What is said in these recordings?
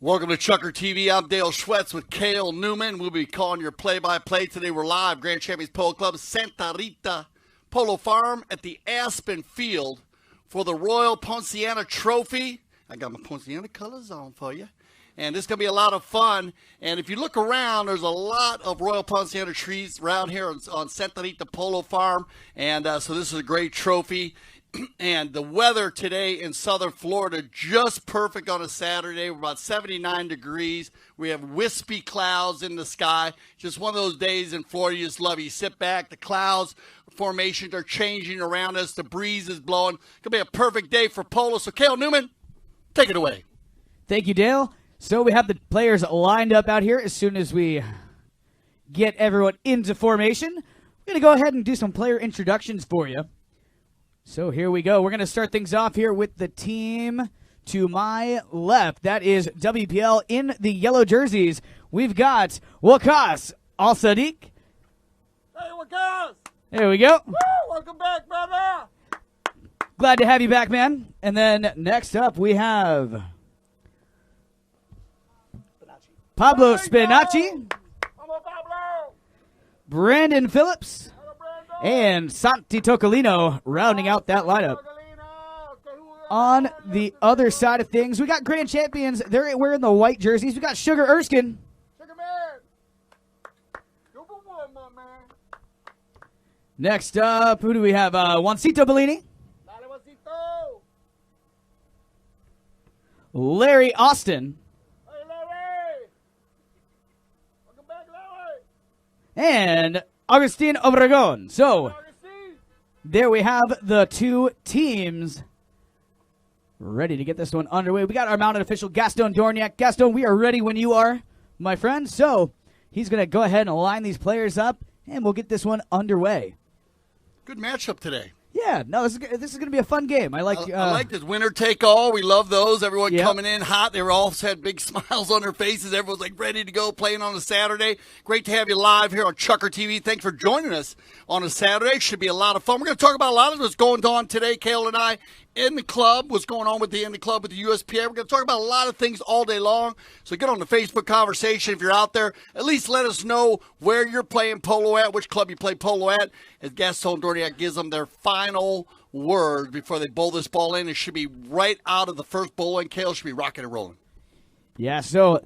Welcome to Chucker TV. I'm Dale Schwetz with Cale Newman. We'll be calling your play-by-play. Today we're live, Grand Champions Polo Club, Santa Rita Polo Farm at the Aspen Field for the Royal Poinciana Trophy. I got my Poinciana colors on for you. And this is going to be a lot of fun. And if you look around, there's a lot of Royal Poinciana trees around here on Santa Rita Polo Farm. And so this is a great trophy. And the weather today in southern Florida, just perfect on a Saturday. We're about 79 degrees. We have wispy clouds in the sky. Just one of those days in Florida you just love. You sit back, the clouds formations are changing around us. The breeze is blowing. It's going to be a perfect day for polo. So, Cale Newman, take it away. Thank you, Dale. So we have the players lined up out here. As soon as we get everyone into formation, we're going to go ahead and do some player introductions for you. So here we go. We're going to start things off here with the team to my left. That is WPL in the yellow jerseys. We've got Waqas Al-Sadiq. Hey, Waqas! There we go. Woo! Welcome back, brother! Glad to have you back, man. And then next up we have Pablo Spinacci, Pablo! Brandon Phillips, and Santi Tocolino rounding out that lineup. On the other side of things, we got Grand Champions. They're wearing the white jerseys. We got Sugar Erskine. Sugar man! My man. Next up, who do we have? Juancito Bellini. Larry Austin. Hey, Larry! Welcome back, Larry! And Agustin Obregon. So, there we have the two teams ready to get this one underway. We got our mounted official, Gaston Dorniak. Gaston, we are ready when you are, my friend. So, he's going to go ahead and line these players up, and we'll get this one underway. Good matchup today. Yeah, no, this is going to be a fun game. I like this winner take all. We love those. Everyone coming in hot. They were all had big smiles on their faces. Everyone's like ready to go playing on a Saturday. Great to have you live here on Chucker TV. Thanks for joining us on a Saturday. Should be a lot of fun. We're going to talk about a lot of what's going on today, Cale and I, in the club, what's going on in the club with the USPA. We're going to talk about a lot of things all day long. So get on the Facebook conversation if you're out there. At least let us know where you're playing polo at, which club you play polo at, as Gaston Dorniak gives them their final word before they bowl this ball in. It should be right out of the first bowl, and Cale should be rocking and rolling. Yeah, so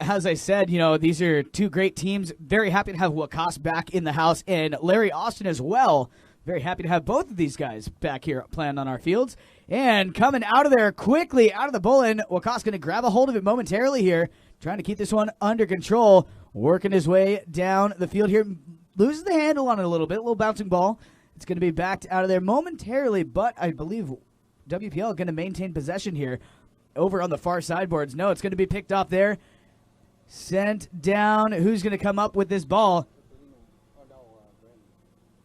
as I said, these are two great teams. Very happy to have Waqas back in the house, and Larry Austin as well. Very happy to have both of these guys back here playing on our fields. And coming out of there quickly, out of the bullpen, Waqas going to grab a hold of it momentarily here, trying to keep this one under control, working his way down the field here. Loses the handle on it a little bit, a little bouncing ball. It's going to be backed out of there momentarily, but I believe WPL going to maintain possession here over on the far sideboards. No, it's going to be picked off there. Sent down. Who's going to come up with this ball?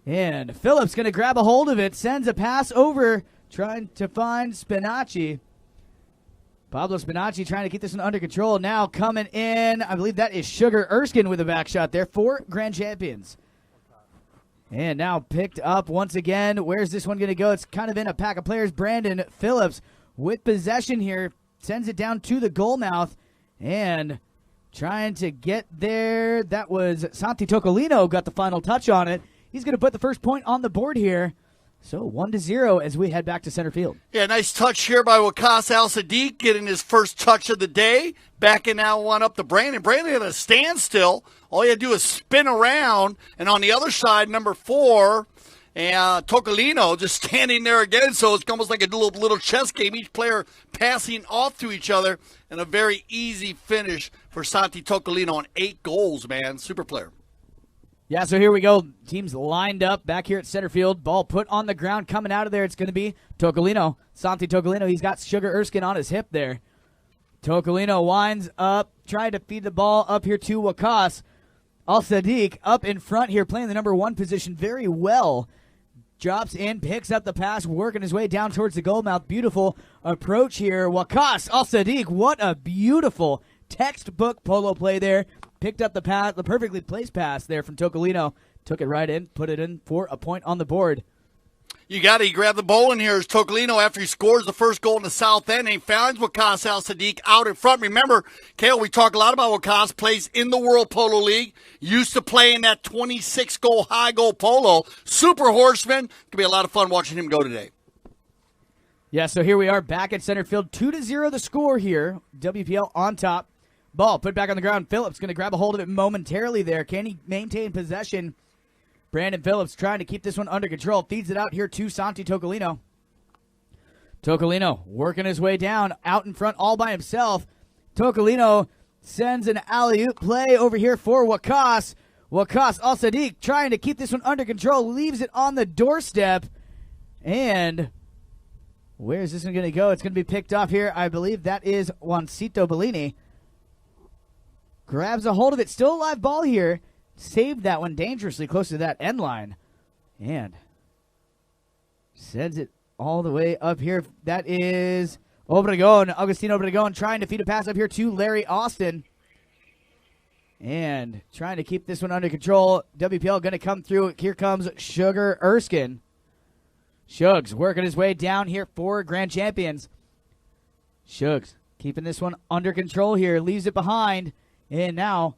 And Phillips going to grab a hold of it, sends a pass over, trying to find Spinacci. Pablo Spinacci trying to keep this one under control. Now coming in, I believe that is Sugar Erskine with a back shot there for Grand Champions. And now picked up once again. Where's this one going to go? It's kind of in a pack of players. Brandon Phillips with possession here. Sends it down to the goal mouth. And trying to get there. That was Santi Tocolino got the final touch on it. He's going to put the first point on the board here. So 1-0 as we head back to center field. Yeah, nice touch here by Waqas Al-Sadiq, getting his first touch of the day. Backing that one up to Brandon. Brandon at a standstill. All you had to do is spin around. And on the other side, number 4, and Tocolino just standing there again. So it's almost like a little chess game. Each player passing off to each other. And a very easy finish for Santi Tocolino on 8 goals, man. Super player. Yeah, so here we go. Teams lined up back here at center field. Ball put on the ground. Coming out of there, it's going to be Tocolino. Santi Tocolino. He's got Sugar Erskine on his hip there. Tocolino winds up, trying to feed the ball up here to Waqas Al-Sadiq up in front here, playing the number 1 position very well. Drops in, picks up the pass, working his way down towards the goal mouth. Beautiful approach here. Waqas Al-Sadiq, what a beautiful textbook polo play there. Picked up the pass, the perfectly placed pass there from Tocolino. Took it right in, put it in for a point on the board. You got to grab the ball in here as Tocolino, after he scores the first goal in the south end, he finds Waqas Al-Sadiq out in front. Remember, Kale, we talk a lot about Waqas, plays in the World Polo League, used to play in that 26-goal high goal polo. Super horseman. Going to be a lot of fun watching him go today. Yeah, so here we are back at center field. 2-0 the score here. WPL on top. Ball put back on the ground. Phillips going to grab a hold of it momentarily there. Can he maintain possession? Brandon Phillips trying to keep this one under control. Feeds it out here to Santi Tocolino. Tocolino working his way down, out in front all by himself. Tocolino sends an alley-oop play over here for Waqas. Waqas Al-Sadiq trying to keep this one under control. Leaves it on the doorstep. And where is this one going to go? It's going to be picked off here. I believe that is Juancito Bellini. Grabs a hold of it. Still a live ball here. Saved that one dangerously close to that end line. And sends it all the way up here. That is Obregon. Agustin Obregon trying to feed a pass up here to Larry Austin. And trying to keep this one under control. WPL going to come through. Here comes Sugar Erskine. Shugs working his way down here for Grand Champions. Shugs keeping this one under control here. Leaves it behind. And now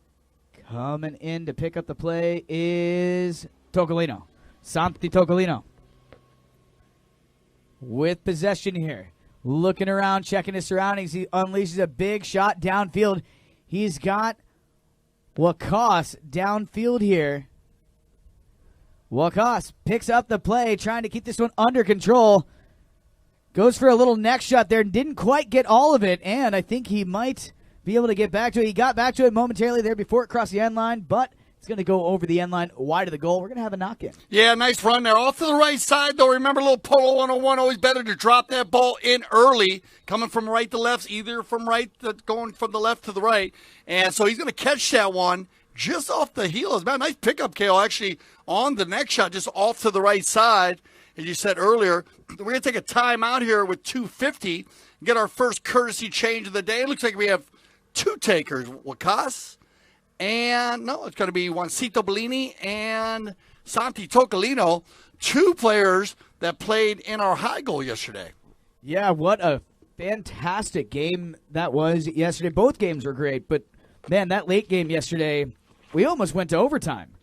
coming in to pick up the play is Tocolino. Santi Tocolino with possession here. Looking around, checking his surroundings. He unleashes a big shot downfield. He's got Waqas downfield here. Waqas picks up the play, trying to keep this one under control. Goes for a little neck shot there. Didn't quite get all of it, and I think he might be able to get back to it. He got back to it momentarily there before it crossed the end line, but it's going to go over the end line, wide of the goal. We're going to have a knock-in. Yeah, nice run there. Off to the right side, though. Remember, little Polo 101, always better to drop that ball in early, coming from right to left, either from right to going from the left to the right. And so he's going to catch that one just off the heels. Man, nice pickup, Kale, actually, on the next shot, just off to the right side. As you said earlier, we're going to take a time out here with 2:50 and get our first courtesy change of the day. It looks like we have 2 takers, Waqas, and no, it's going to be Juancito Bellini and Santi Tocolino, 2 players that played in our high goal yesterday. Yeah, what a fantastic game that was yesterday. Both games were great, but man, that late game yesterday, we almost went to overtime.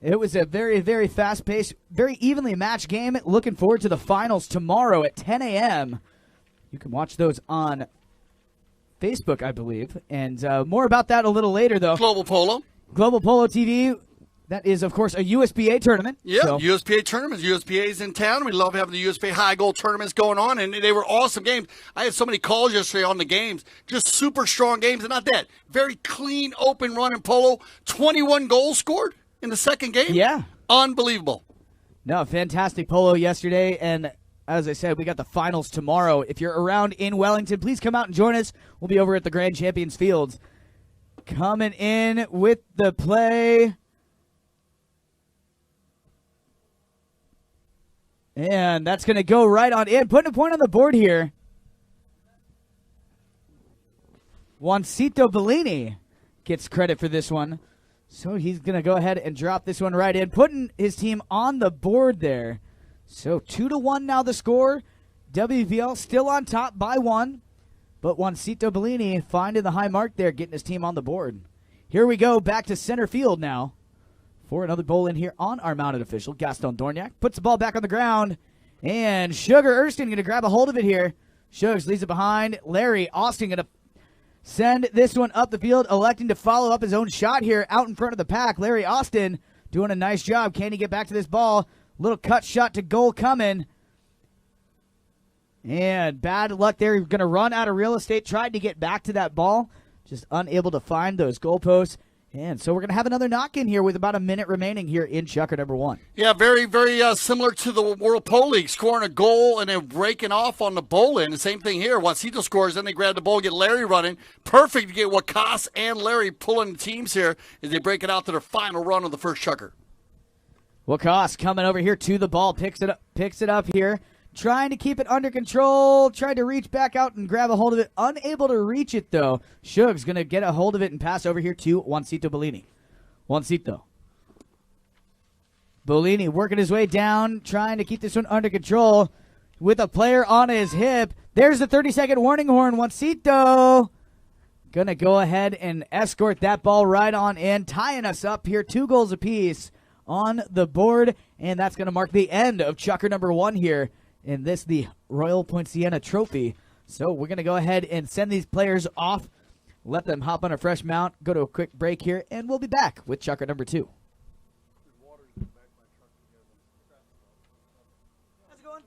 It was a very, very fast-paced, very evenly matched game. Looking forward to the finals tomorrow at 10 a.m. You can watch those on Facebook, I believe. And more about that a little later, though. Global Polo. Global Polo TV. That is, of course, a USPA tournament. Yeah, so. USPA tournaments. USPA is in town. We love having the USPA high goal tournaments going on, and they were awesome games. I had so many calls yesterday on the games. Just super strong games, and not that. Very clean, open run in polo. 21 goals scored in the second game. Yeah. Unbelievable. No, fantastic polo yesterday, and as I said, we got the finals tomorrow. If you're around in Wellington, please come out and join us. We'll be over at the Grand Champions Fields. Coming in with the play. And that's going to go right on in. Putting a point on the board here. Juancito Bellini gets credit for this one. So he's going to go ahead and drop this one right in, putting his team on the board there. So 2-1 now the score. WPL still on top by 1. But Juancito Bellini finding the high mark there, getting his team on the board. Here we go, back to center field now. For another bowl in here on our mounted official, Gaston Dorniak. Puts the ball back on the ground. And Sugar Erskine going to grab a hold of it here. Shugs leaves it behind. Larry Austin going to send this one up the field, electing to follow up his own shot here out in front of the pack. Larry Austin doing a nice job. Can he get back to this ball? Little cut shot to goal coming. And bad luck there. Going to run out of real estate. Tried to get back to that ball. Just unable to find those goalposts. And so we're going to have another knock-in here with about a minute remaining here in Chucker number 1. Yeah, very, very similar to the World Polo League, scoring a goal and then breaking off on the bowl in. The same thing here. Juancito scores, then they grab the ball, get Larry running. Perfect to get Wakas and Larry pulling the teams here as they break it out to their final run of the first Chucker. Wakas coming over here to the ball, picks it up here. Trying to keep it under control. Tried to reach back out and grab a hold of it. Unable to reach it, though. Shug's going to get a hold of it and pass over here to Juancito Bellini. Juancito. Bellini working his way down. Trying to keep this one under control. With a player on his hip. There's the 30-second warning horn. Juancito going to go ahead and escort that ball right on in. Tying us up here. 2 goals apiece on the board. And that's going to mark the end of Chucker number 1 here. In this, the Royal Poinciana Trophy. So we're going to go ahead and send these players off, let them hop on a fresh mount, go to a quick break here, and we'll be back with Chucker number 2. How's it going?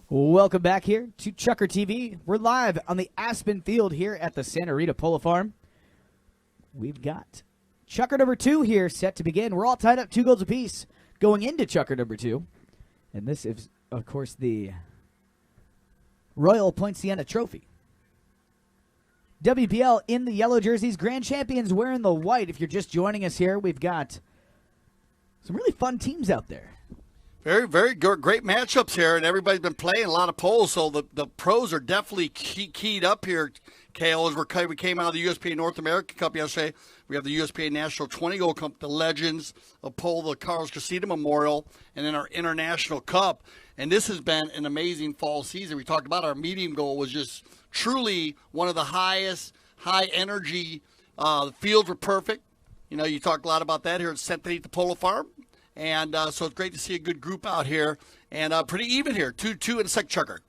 Welcome back here to Chucker TV. We're live on the Aspen Field here at the Santa Rita Polo Farm. We've got Chucker number 2 here set to begin. We're all tied up 2 goals apiece going into Chucker number 2. And this is, of course, the Royal Poinciana Trophy. WPL in the yellow jerseys. Grand champions wearing the white. If you're just joining us here, we've got some really fun teams out there. Very, very good, great matchups here, and everybody's been playing a lot of poles, so the pros are definitely keyed up here, Kale, as we came out of the USPA North America Cup yesterday. We have the USPA National 20-goal Cup, the Legends of Pole, the Carlos Casita Memorial, and then our International Cup. And this has been an amazing fall season. We talked about our medium goal was just truly one of the highest, high-energy. The fields were perfect. You know, you talked a lot about that here at Santa Rita Polo Farm. And so it's great to see a good group out here. And pretty even here, 2-2 in the second Chucker.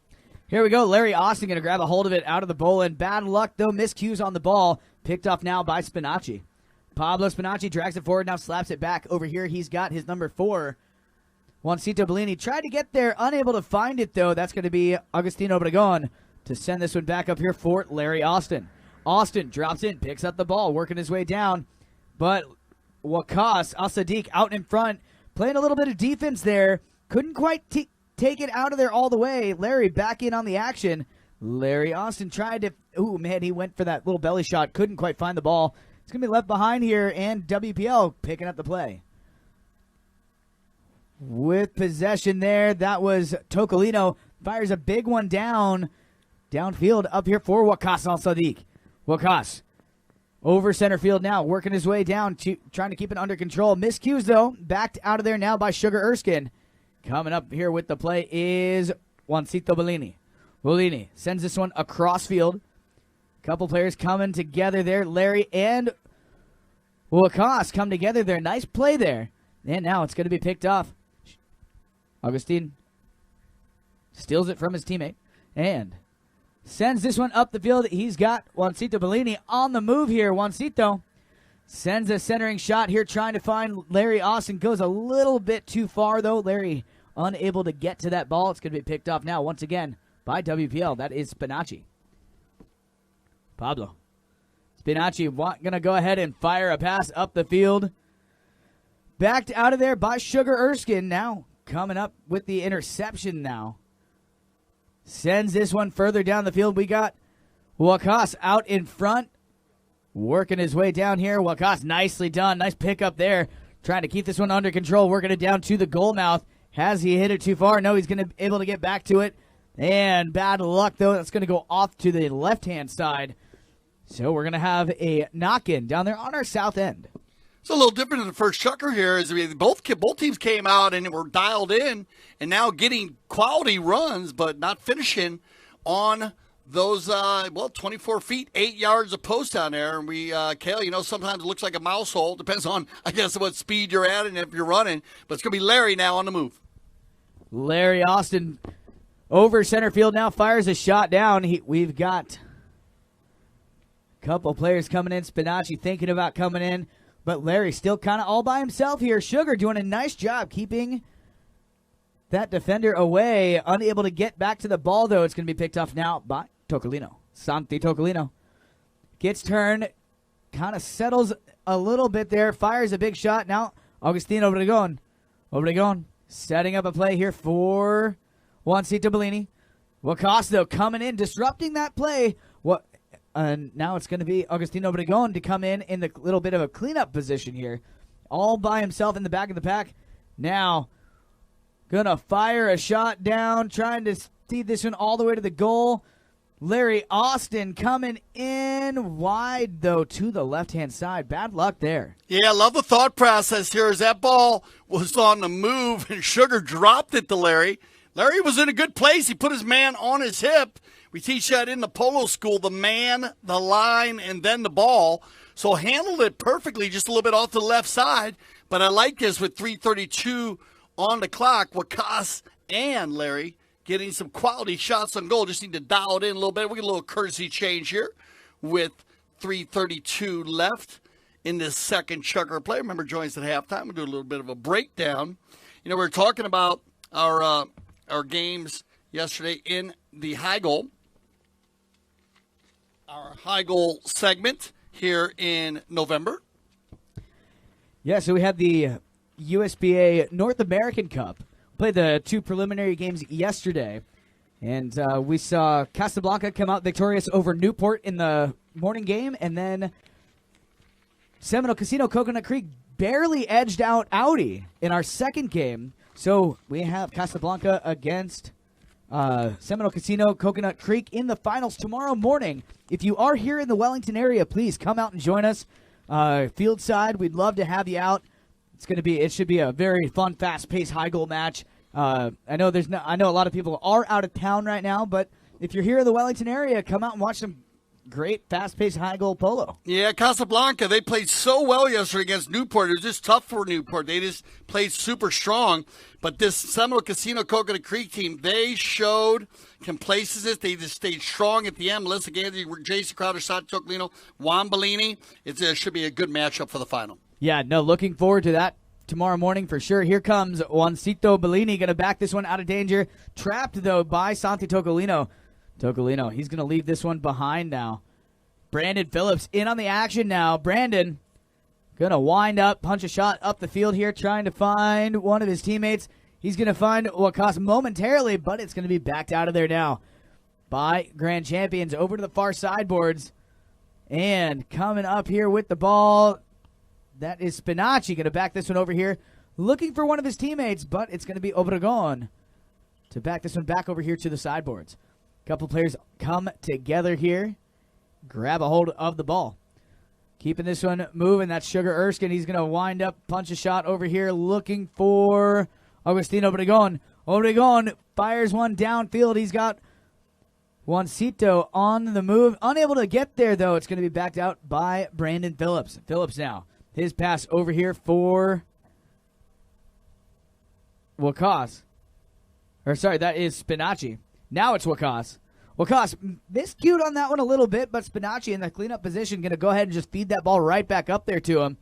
Here we go. Larry Austin going to grab a hold of it out of the bowl. And bad luck, though. Miscues on the ball. Picked off now by Spinacci. Pablo Spinacci drags it forward, now slaps it back. Over here, he's got his number 4. Juancito Bellini tried to get there. Unable to find it, though. That's going to be Agustino Obregon to send this one back up here for Larry Austin. Austin drops in, picks up the ball, working his way down. But Wakas Al-Sadiq out in front. playing a little bit of defense there. Couldn't quite take it out of there all the way. Larry back in on the action. Larry Austin tried to, ooh, man, he went for that little belly shot. Couldn't quite find the ball. It's going to be left behind here, and WPL picking up the play. With possession there, that was Tocolino. Fires a big one downfield up here for Waqas Al-Sadiq. Waqas over center field now, working his way down, trying to keep it under control. Miscues, though, backed out of there now by Sugar Erskine. Coming up here with the play is Juancito Bellini. Bellini sends this one across field. Couple players coming together there. Larry and Waqas come together there. Nice play there. And now it's going to be picked off. Augustine steals it from his teammate and sends this one up the field. He's got Juancito Bellini on the move here. Juancito sends a centering shot here, trying to find Larry Austin. Goes a little bit too far, though. Larry unable to get to that ball. It's going to be picked off now once again by WPL. That is Spinacci. Pablo. Spinacci going to go ahead and fire a pass up the field. Backed out of there by Sugar Erskine. Now coming up with the interception now. Sends this one further down the field. We got Waqas out in front. Working his way down here. Waqas, nicely done. Nice pickup there. Trying to keep this one under control. Working it down to the goal mouth. Has he hit it too far? No, he's going to be able to get back to it. And bad luck, though. That's going to go off to the left-hand side. So we're going to have a knock-in down there on our south end. It's a little different than the first chucker here. Is both teams came out and were dialed in and now getting quality runs, but not finishing on those, 24 feet, 8 yards of post down there. And Kale, sometimes it looks like a mouse hole. Depends on, I guess, what speed you're at and if you're running. But it's going to be Larry now on the move. Larry Austin over center field now, fires a shot down. We've got a couple players coming in. Spinacci thinking about coming in. But Larry still kind of all by himself here. Sugar doing a nice job keeping that defender away. Unable to get back to the ball, though. It's going to be picked off now by Tocolino. Santi Tocolino gets turned. Kind of settles a little bit there. Fires a big shot. Now Agustin Obregon. Obregon setting up a play here for Juancito Bellini. Waqas, though, coming in, disrupting that play. And now it's going to be Agustino Obregon to come in the little bit of a cleanup position here. All by himself in the back of the pack. Now, going to fire a shot down, trying to see this one all the way to the goal. Larry Austin coming in wide, though, to the left-hand side. Bad luck there. Yeah, I love the thought process here as that ball was on the move and Sugar dropped it to Larry. Larry was in a good place. He put his man on his hip. We teach that in the Polo school, the man, the line, and then the ball. So handled it perfectly, just a little bit off the left side. But I like this with 3:32 on the clock. Waqas and Larry getting some quality shots on goal. Just need to dial it in a little bit. We get a little courtesy change here with 3:32 left in this second chucker play. Remember, join us at halftime. We'll do a little bit of a breakdown. We were talking about our games yesterday in the high goal. Our high goal segment here in November. Yeah, so we had the USBA North American Cup. Played the two preliminary games yesterday. And we saw Casablanca come out victorious over Newport in the morning game. And then Seminole Casino Coconut Creek barely edged out Audi in our second game. So we have Casablanca against Seminole Casino Coconut Creek in the finals tomorrow morning. If you are here in the Wellington area, please come out and join us. Field side, we'd love to have you out. It should be a very fun, fast-paced high goal match. I know a lot of people are out of town right now, but if you're here in the Wellington area, come out and watch some great, fast-paced high goal polo. Yeah, Casablanca, they played so well yesterday against Newport. It was just tough for Newport. They just played super strong. But this Seminole Casino Coconut Creek team, they showed complacency. They just stayed strong at the end. Melissa Gandy, Jason Crowder, Santi Tocolino, Juan Bellini. It should be a good matchup for the final. Yeah, no, looking forward to that tomorrow morning for sure. Here comes Juancito Bellini, going to back this one out of danger. Trapped, though, by Santi Tocolino. Tocolino, he's going to leave this one behind now. Brandon Phillips in on the action now. Brandon Going to wind up, punch a shot up the field here, trying to find one of his teammates. He's going to find Wakas momentarily, but it's going to be backed out of there now by Grand Champions over to the far sideboards. And coming up here with the ball, that is Spinaci. Going to back this one over here, looking for one of his teammates, but it's going to be Obregon to back this one back over here to the sideboards. A couple players come together here, grab a hold of the ball. Keeping this one moving, that's Sugar Erskine. He's going to wind up, punch a shot over here, looking for Agustino Obregon. Obregon fires one downfield. He's got Juancito on the move. Unable to get there, though. It's going to be backed out by Brandon Phillips. Phillips now. His pass over here for Wakas. Or, sorry, that is Spinaci. Now it's Wakas. Wakas miscued on that one a little bit, but Spinaci in the cleanup position going to go ahead and just feed that ball right back up there to him.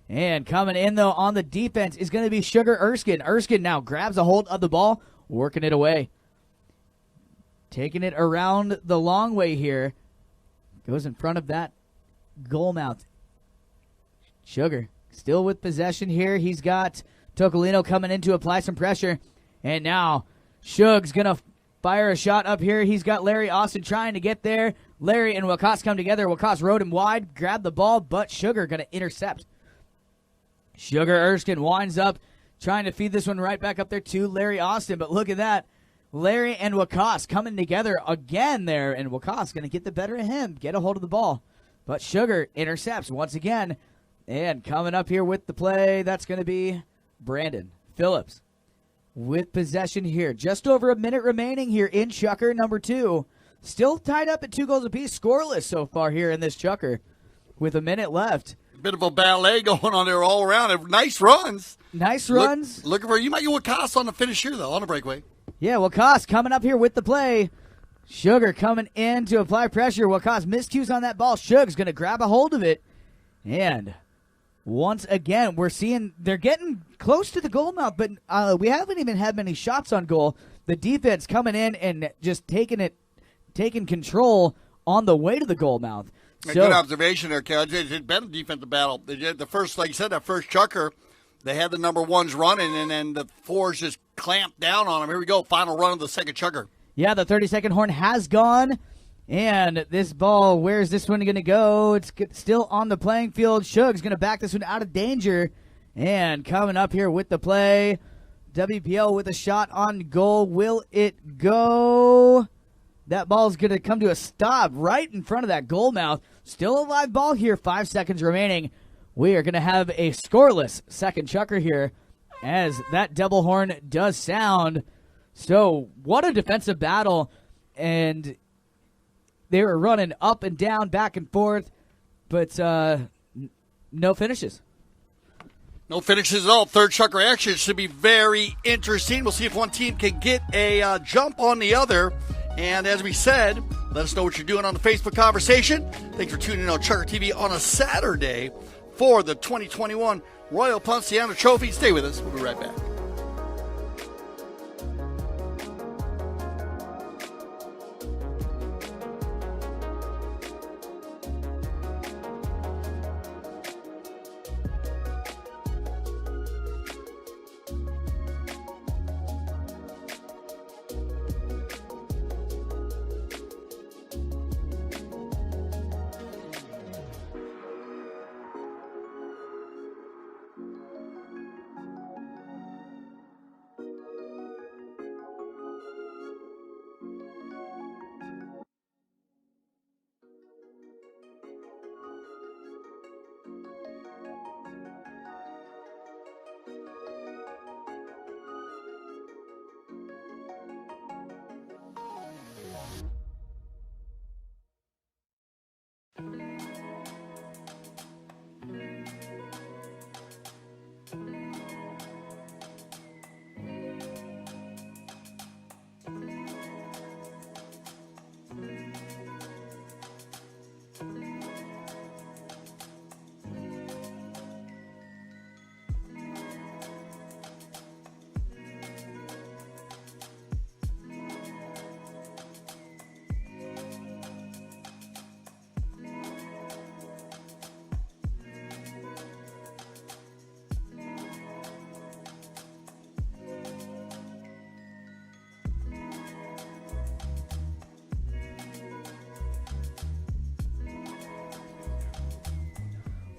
And coming in, though, on the defense is going to be Sugar Erskine. Erskine now grabs a hold of the ball, working it away. Taking it around the long way here. Goes in front of that goal mouth. Sugar still with possession here. He's got Tocolino coming in to apply some pressure. And now Shug's going to fire a shot up here. He's got Larry Austin trying to get there. Larry and Wakas come together. Wakas rode him wide, grabbed the ball, but Sugar going to intercept. Sugar Erskine winds up trying to feed this one right back up there to Larry Austin. But look at that. Larry and Wakas coming together again there. And Wakas going to get the better of him, get a hold of the ball. But Sugar intercepts once again. And coming up here with the play, that's going to be Brandon Phillips. With possession here. Just over a minute remaining here in Chucker number 2. Still tied up at 2 goals apiece. Scoreless so far here in this Chucker with a minute left. Bit of a ballet going on there all around. Nice runs. Nice runs. Looking for, you might get Wakas on the finish here, though, on the breakaway. Yeah, Wakas coming up here with the play. Sugar coming in to apply pressure. Wakas miscues on that ball. Shug's going to grab a hold of it. And once again, we're seeing they're getting close to the goal mouth, but we haven't even had many shots on goal. The defense coming in and just taking control on the way to the goal mouth. So, good observation there, Cal. It's been a defensive battle. The first, like you said, that first Chucker, they had the number 1s running, and then the 4s just clamped down on them. Here we go, final run of the second Chucker. Yeah, the 30-second horn has gone. And this ball, where's this one going to go? It's still on the playing field. Shug's going to back this one out of danger. And coming up here with the play, WPL with a shot on goal. Will it go? That ball's going to come to a stop right in front of that goal mouth. Still a live ball here, 5 seconds remaining. We are going to have a scoreless second Chucker here as that double horn does sound. So what a defensive battle. And they were running up and down, back and forth, but no finishes. No finishes at all. Third Chucker action should be very interesting. We'll see if one team can get a jump on the other. And as we said, let us know what you're doing on the Facebook conversation. Thanks for tuning in on Chucker TV on a Saturday for the 2021 Royal Poinciana Trophy. Stay with us. We'll be right back.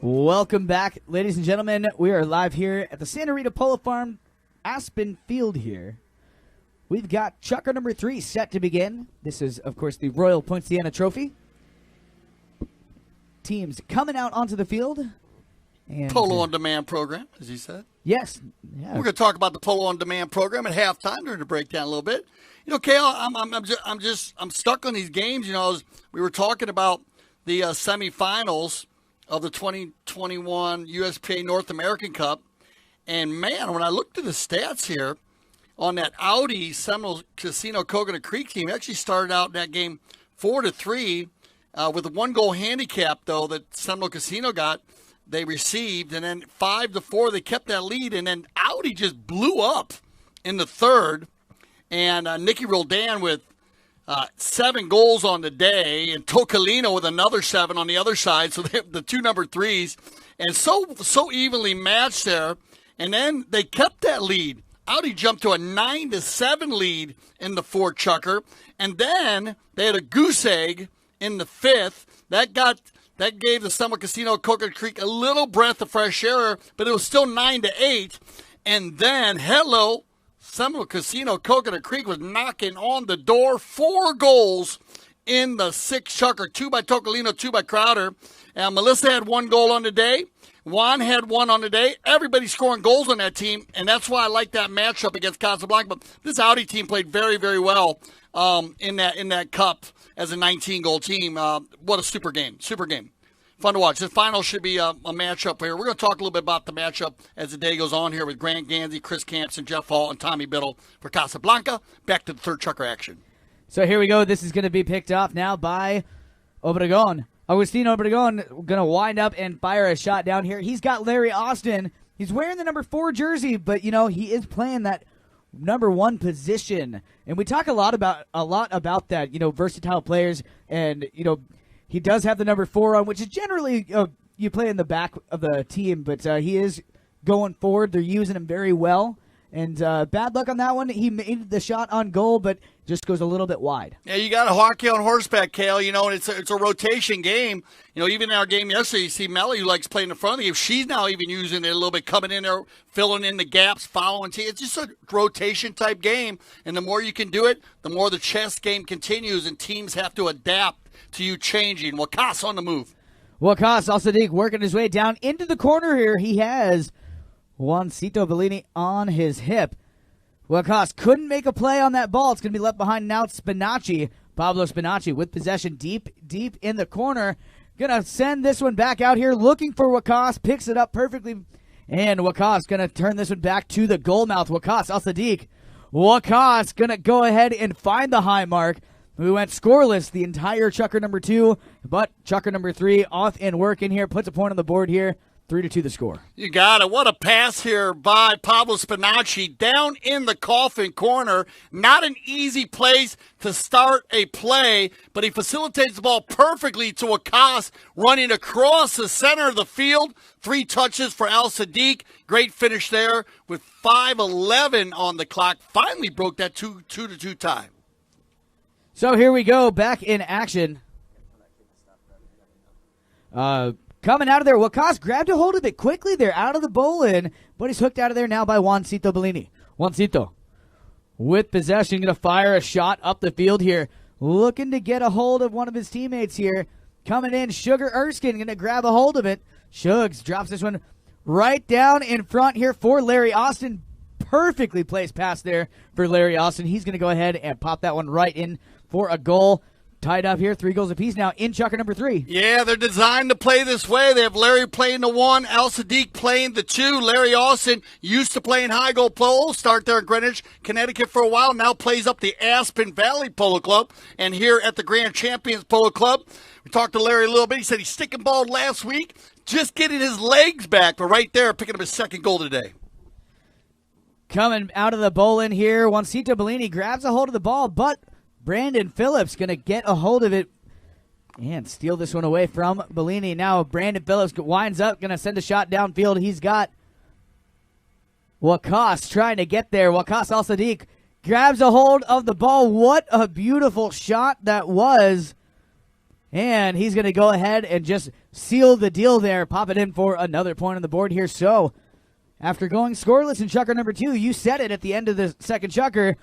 Welcome back, ladies and gentlemen. We are live here at the Santa Rita Polo Farm, Aspen Field here. We've got chucker number 3 set to begin. This is, of course, the Royal Poinciana Trophy. Teams coming out onto the field. And Polo on Demand program, as you said. Yes. Yeah. We're going to talk about the Polo on Demand program at halftime during the breakdown a little bit. You know, Kale, I'm stuck on these games. You know, we were talking about the semifinals of the 2021 USPA North American Cup. And, man, when I looked at the stats here on that Audi Seminole Casino Coconut Creek team, actually started out that game 4-3 with a 1-goal handicap, though, that Seminole Casino got. They received, and then 5-4, they kept that lead, and then Audi just blew up in the third. And Nicky Roldan with 7 goals on the day, and Tocalino with another 7 on the other side. So they have the 2 number 3s, and so evenly matched there. And then they kept that lead. Audi jumped to a 9-7 lead in the 4th chucker, and then they had a goose egg in the 5th. That gave the Seminole Casino Coconut Creek a little breath of fresh air, but it was still 9-8. And then, Seminole Casino Coconut Creek was knocking on the door. 4 goals in the 6th chucker, 2 by Tocalino, 2 by Crowder. And Melissa had 1 goal on the day. Juan had 1 on the day. Everybody scoring goals on that team, and that's why I like that matchup against Casablanca. But this Audi team played very, very well in that cup as a 19-goal team. What a super game. Fun to watch. The final should be a matchup here. We're going to talk a little bit about the matchup as the day goes on here with Grant Gansey, Chris Campson, Jeff Hall, and Tommy Biddle for Casablanca. Back to the 3rd chucker action. So here we go. This is going to be picked off now by Obregon. Agustino Obregon going to wind up and fire a shot down here. He's got Larry Austin. He's wearing the number 4 jersey, but, he is playing that number 1 position. And we talk a lot about that, versatile players. And, he does have the number 4 on, which is generally you play in the back of the team, but he is going forward. They're using him very well. And bad luck on that one. He made the shot on goal, but just goes a little bit wide. Yeah, you got a hockey on horseback, Kale, and it's a rotation game. Even in our game yesterday, you see Melly, who likes playing in front of the game. She's now even using it a little bit, coming in there, filling in the gaps, following. It's just a rotation-type game, and the more you can do it, the more the chess game continues, and teams have to adapt to you changing. Wakas on the move. Wakas Al-Sadiq working his way down into the corner here. He has Juancito Bellini on his hip. Wakas couldn't make a play on that ball. It's going to be left behind now. Spinacci, Pablo Spinacci with possession deep in the corner. Going to send this one back out here looking for Wakas. Picks it up perfectly. And Wakas going to turn this one back to the goal mouth. Wakas Al-Sadiq. Wakas going to go ahead and find the high mark. We went scoreless the entire chucker number 2, but chucker number 3 off and working here. Puts a point on the board here. 3-2 the score. You got it. What a pass here by Pablo Spinacci down in the coffin corner. Not an easy place to start a play, but he facilitates the ball perfectly to Wakas running across the center of the field. 3 touches for Al-Sadiq. Great finish there with 5:11 on the clock. Finally broke that 2-2 tie. So here we go, back in action. Coming out of there, Wakas grabbed a hold of it quickly. They're out of the bowl in, but he's hooked out of there now by Juancito Bellini. Juancito with possession, going to fire a shot up the field here. Looking to get a hold of one of his teammates here. Coming in, Sugar Erskine going to grab a hold of it. Shugs drops this one right down in front here for Larry Austin. Perfectly placed pass there for Larry Austin. He's going to go ahead and pop that one right in for a goal. Tied up here, 3 goals apiece now in chucker number 3. Yeah, they're designed to play this way. They have Larry playing the 1, Al-Sadiq playing the 2. Larry Austin used to playing high goal polo, start there in Greenwich, Connecticut for a while, now plays up the Aspen Valley Polo Club. And here at the Grand Champions Polo Club, we talked to Larry a little bit. He said he's stick and balled last week, just getting his legs back, but right there, picking up his 2nd goal today. Coming out of the bowl in here, Juancito Bellini grabs a hold of the ball, but Brandon Phillips going to get a hold of it and steal this one away from Bellini. Now Brandon Phillips winds up, going to send a shot downfield. He's got Wakas trying to get there. Wakas Al-Sadiq grabs a hold of the ball. What a beautiful shot that was. And he's going to go ahead and just seal the deal there, pop it in for another point on the board here. So after going scoreless in chukker number 2, you said it at the end of the second chukker.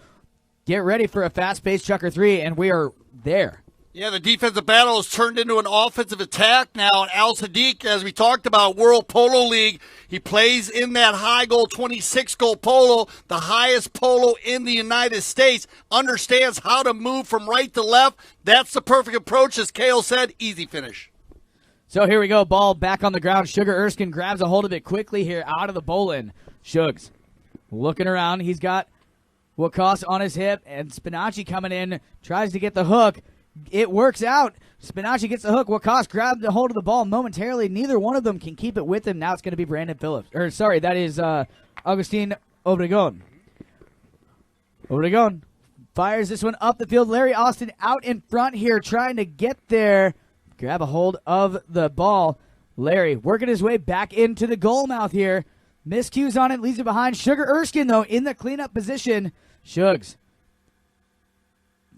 Get ready for a fast-paced chukker 3, and we are there. Yeah, the defensive battle has turned into an offensive attack now. And Al Sadiq, as we talked about, World Polo League, he plays in that high goal, 26-goal polo, the highest polo in the United States, understands how to move from right to left. That's the perfect approach, as Kale said, easy finish. So here we go, ball back on the ground. Sugar Erskine grabs a hold of it quickly here out of the bowl-in. Shugs looking around. He's got Wakas on his hip, and Spinaci coming in, tries to get the hook. It works out. Spinaci gets the hook. Wakas grabbed the hold of the ball momentarily. Neither one of them can keep it with him. Now it's going to be Brandon Phillips. That is Agustin Obregon. Obregon fires this one up the field. Larry Austin out in front here trying to get there. Grab a hold of the ball. Larry working his way back into the goal mouth here. Miscues on it, leaves it behind. Sugar Erskine, though, in the cleanup position. Shugs.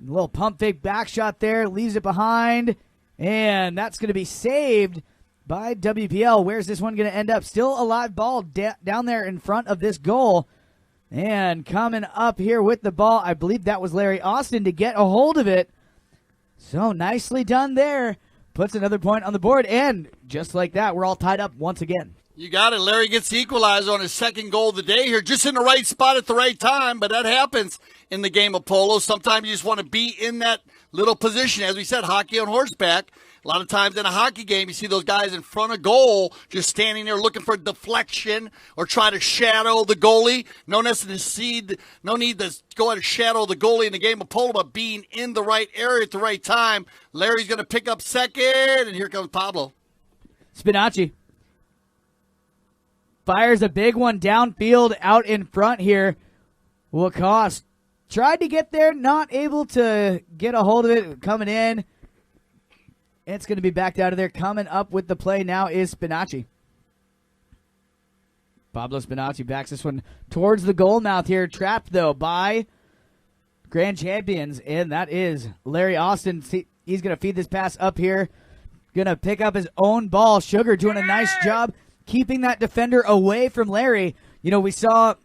A little pump fake back shot there, leaves it behind, and that's going to be saved by WPL. Where's this one going to end up? Still a live ball down there in front of this goal, and coming up here with the ball, I believe that was Larry Austin to get a hold of it. So nicely done there. Puts another point on the board, and just like that, we're all tied up once again. You got it. Larry gets the equalizer on his second goal of the day here, just in the right spot at the right time, but that happens in the game of polo. Sometimes you just want to be in that little position. As we said, hockey on horseback. A lot of times in a hockey game, you see those guys in front of goal just standing there looking for deflection or try to shadow the goalie. No need to go out and shadow the goalie in the game of polo, but being in the right area at the right time. Larry's going to pick up second, and here comes Pablo. Spinaci fires a big one downfield out in front here. Lacoste tried to get there, not able to get a hold of it. Coming in. It's going to be backed out of there. Coming up with the play now is Spinaci. Pablo Spinaci backs this one towards the goal mouth here. Trapped, though, by Grand Champions, and that is Larry Austin. He's going to feed this pass up here. Going to pick up his own ball. Sugar doing a nice job keeping that defender away from Larry. You know, we saw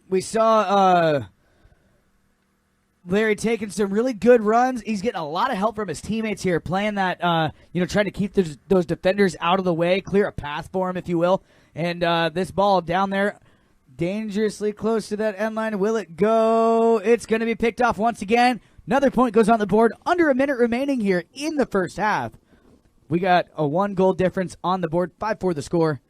Larry taking some really good runs. He's getting a lot of help from his teammates here, playing that, trying to keep those defenders out of the way, clear a path for him, if you will. And this ball down there, dangerously close to that end line. Will it go? It's going to be picked off once again. Another point goes on the board. Under a minute remaining here in the first half. We got a 1-goal difference on the board, 5-4 the score,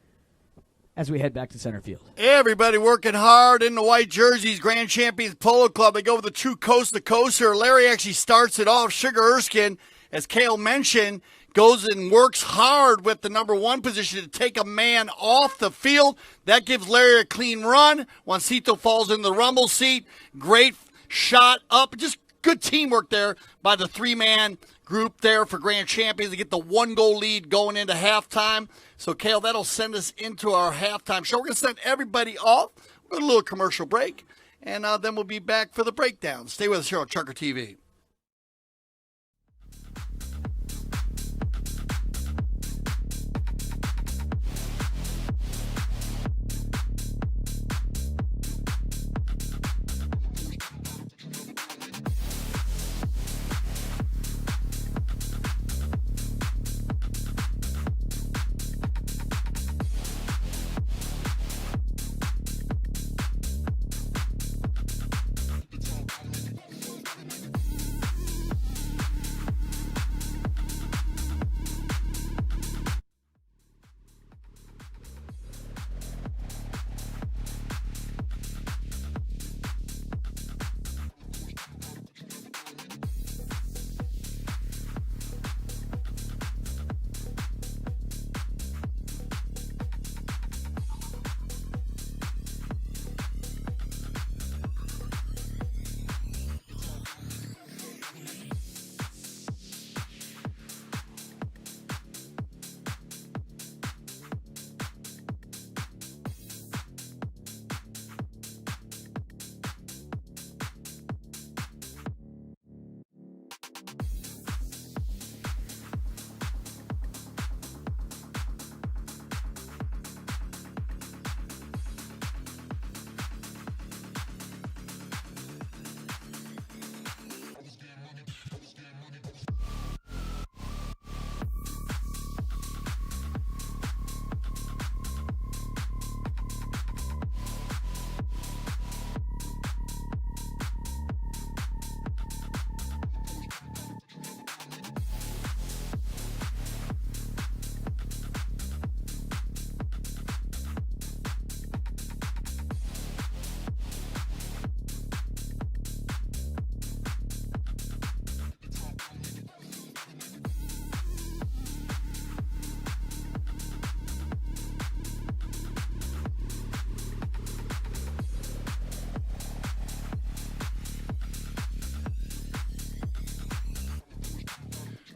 as we head back to center field. Everybody working hard in the white jerseys. Grand Champions Polo Club. They go with the true coast-to-coaster. Larry actually starts it off. Sugar Erskine, as Kale mentioned, goes and works hard with the number 1 position to take a man off the field. That gives Larry a clean run. Juancito falls in the rumble seat. Great shot up. Just good teamwork there by the 3-man group there for Grand Champions to get the 1-goal lead going into halftime. So, Kale, that'll send us into our halftime show. We're going to send everybody off. We'll go to a little commercial break, and then we'll be back for the breakdown. Stay with us here on Chucker TV.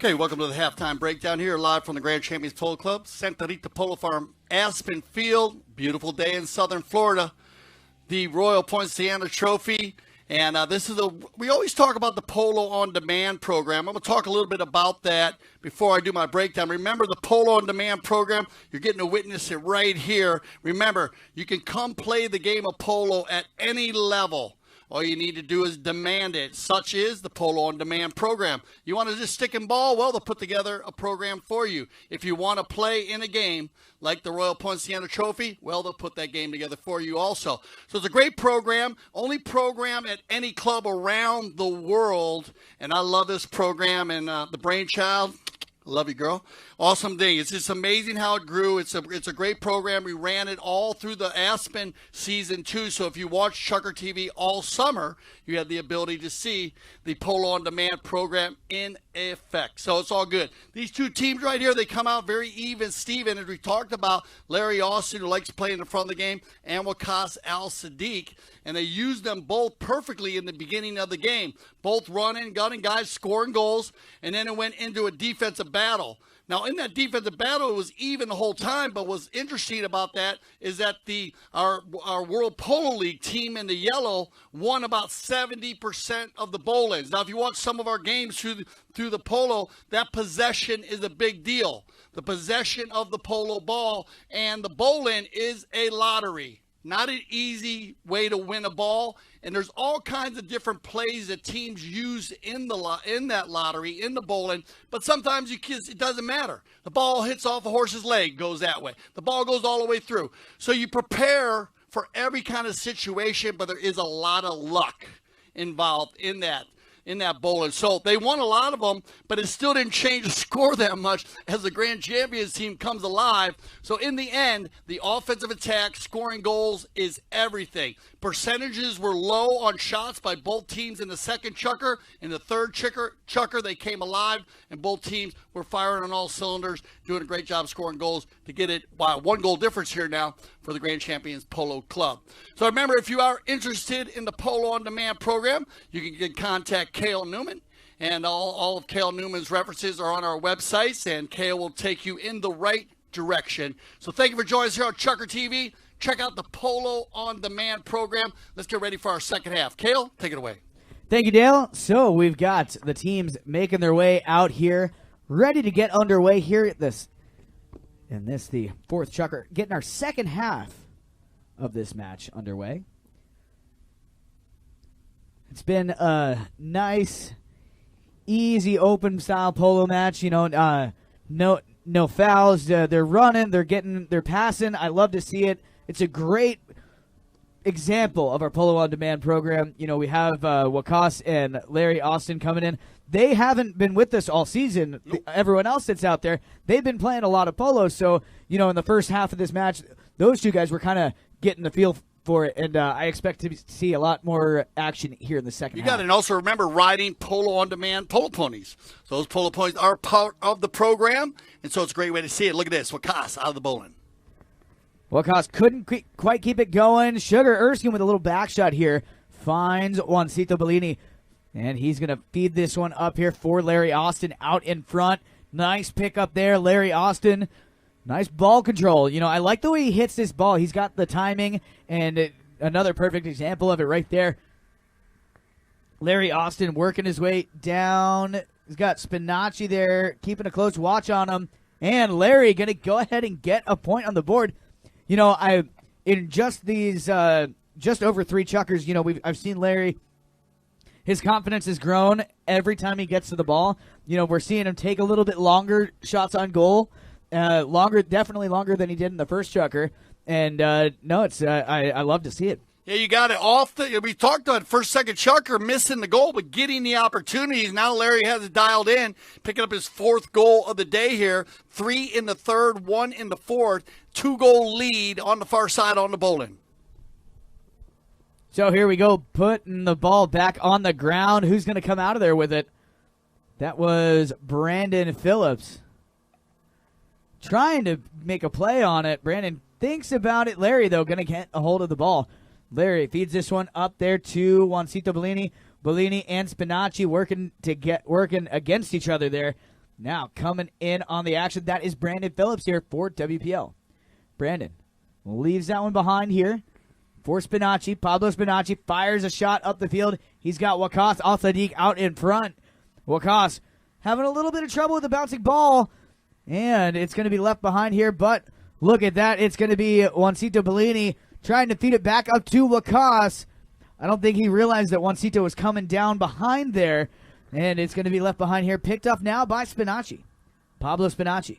Okay, welcome to the halftime breakdown here, live from the Grand Champions Polo Club, Santa Rita Polo Farm, Aspen Field. Beautiful day in southern Florida. The Royal Poinciana Trophy. And we always talk about the Polo On Demand program. I'm going to talk a little bit about that before I do my breakdown. Remember the Polo On Demand program? You're getting to witness it right here. Remember, you can come play the game of polo at any level. All you need to do is demand it. Such is the Polo On Demand program. You want to just stick and ball? Well, they'll put together a program for you. If you want to play in a game like the Royal Poinciana Trophy, well, they'll put that game together for you also. So it's a great program. Only program at any club around the world. And I love this program. And the brainchild, love you, girl. Awesome thing. It's just amazing how it grew. It's a great program. We ran it all through the Aspen season 2. So if you watch Chucker TV all summer, you had the ability to see the Polo On Demand program in effect. So it's all good. These two teams right here, they come out very even. Steven, as we talked about, Larry Austin, who likes playing in the front of the game, and Wakas Al-Sadiq. And they used them both perfectly in the beginning of the game. Both running, gunning guys, scoring goals, and then it went into a defensive battle. Now, in that defensive battle, it was even the whole time, but what's interesting about that is that our World Polo League team in the yellow won about 70% of the bowl-ins. Now, if you watch some of our games through the polo, that possession is a big deal. The possession of the polo ball and the bowl-in is a lottery. Not an easy way to win a ball, and there's all kinds of different plays that teams use in that lottery, in the bowling, but sometimes it doesn't matter. The ball hits off a horse's leg, goes that way. The ball goes all the way through. So you prepare for every kind of situation, but there is a lot of luck involved in that bowling. So they won a lot of them, but it still didn't change the score that much as the Grand Champions team comes alive. So in the end, the offensive attack, scoring goals is everything. Percentages were low on shots by both teams in the second chukker. In the third chukker, they came alive, and both teams were firing on all cylinders, doing a great job scoring goals to get it by a 1-goal difference here now for the Grand Champions Polo Club. So remember, if you are interested in the Polo On Demand program, you can contact Cale Newman, and all of Cale Newman's references are on our websites, and Cale will take you in the right direction. So thank you for joining us here on Chucker TV. Check out the Polo On Demand program. Let's get ready for our second half. Cale, take it away. Thank you, Dale. So we've got the teams making their way out here, ready to get underway here at the fourth chukker, getting our second half of this match underway. It's been a nice, easy, open-style polo match. No fouls. They're running. They're passing. I love to see it. It's a great example of our Polo On Demand program. We have Wakas and Larry Austin coming in. They haven't been with us all season. Nope. Everyone else that's out there, they've been playing a lot of polo. So, in the first half of this match, those two guys were kind of getting the feel for it, and I expect to see a lot more action here in the second half. You got it. And also remember riding Polo On Demand polo ponies. So those polo ponies are part of the program, and so it's a great way to see it. Look at this. Wakas out of the bowling. Wakas couldn't quite keep it going. Sugar Erskine with a little back shot here finds Juancito Bellini, and he's going to feed this one up here for Larry Austin out in front. Nice pick up there, Larry Austin. Nice ball control. I like the way he hits this ball. He's got the timing, and another perfect example of it right there. Larry Austin working his way down. He's got Spinacci there, keeping a close watch on him. And Larry going to go ahead and get a point on the board. In just these, just over 3 chukkers, I've seen Larry. His confidence has grown every time he gets to the ball. We're seeing him take a little bit longer shots on goal. Definitely longer than he did in the first chukker. And I love to see it. Yeah, you got it we talked about first, second chukker, missing the goal, but getting the opportunities. Now Larry has it dialed in, picking up his 4th goal of the day here. 3 in the third, 1 in the fourth. 2-goal lead on the far side on the bowling. So here we go, putting the ball back on the ground. Who's going to come out of there with it? That was Brandon Phillips. Trying to make a play on it. Brandon thinks about it. Larry, though, going to get a hold of the ball. Larry feeds this one up there to Juancito Bellini. Bellini and Spinacci working against each other there. Now coming in on the action, that is Brandon Phillips here for WPL. Brandon leaves that one behind here for Spinacci. Pablo Spinacci fires a shot up the field. He's got Waqas Al-Sadiq out in front. Waqas having a little bit of trouble with the bouncing ball, and it's going to be left behind here, but look at that. It's going to be Juancito Bellini trying to feed it back up to Waqas. I don't think he realized that Juancito was coming down behind there, and it's going to be left behind here. Picked up now by Spinacci. Pablo Spinacci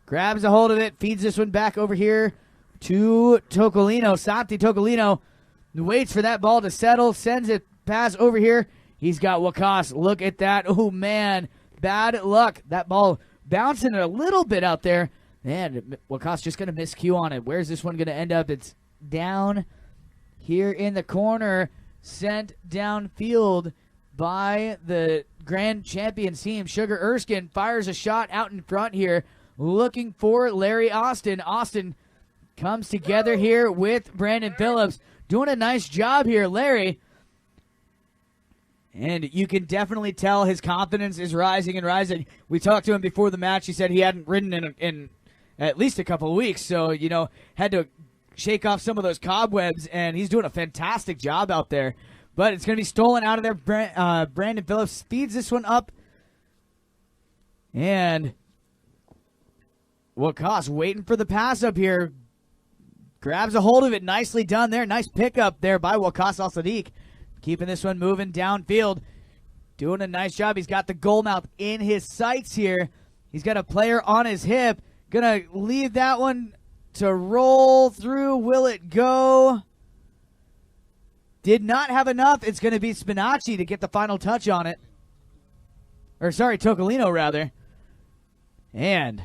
grabs a hold of it, feeds this one back over here to Tocolino. Santi Tocolino waits for that ball to settle, sends it pass over here. He's got Waqas. Look at that. Oh, man. Bad luck. That ball bouncing a little bit out there. And Waqas just going to miscue on it. Where's this one going to end up? It's down here in the corner. Sent downfield by the grand champions team. Sugar Erskine fires a shot out in front here, looking for Larry Austin. Austin comes together here with Brandon Phillips. Doing a nice job here, Larry. And you can definitely tell his confidence is rising and rising. We talked to him before the match. He said he hadn't ridden in at least a couple of weeks. So, had to shake off some of those cobwebs. And he's doing a fantastic job out there. But it's going to be stolen out of there. Brandon Phillips speeds this one up. And Waqas waiting for the pass up here. Grabs a hold of it. Nicely done there. Nice pickup there by Waqas Al-Sadiq. Keeping this one moving downfield. Doing a nice job. He's got the goal mouth in his sights here. He's got a player on his hip. Gonna leave that one to roll through. Will it go? Did not have enough. It's going to be Spinacci to get the final touch on it. Or, sorry, Tocolino, rather. And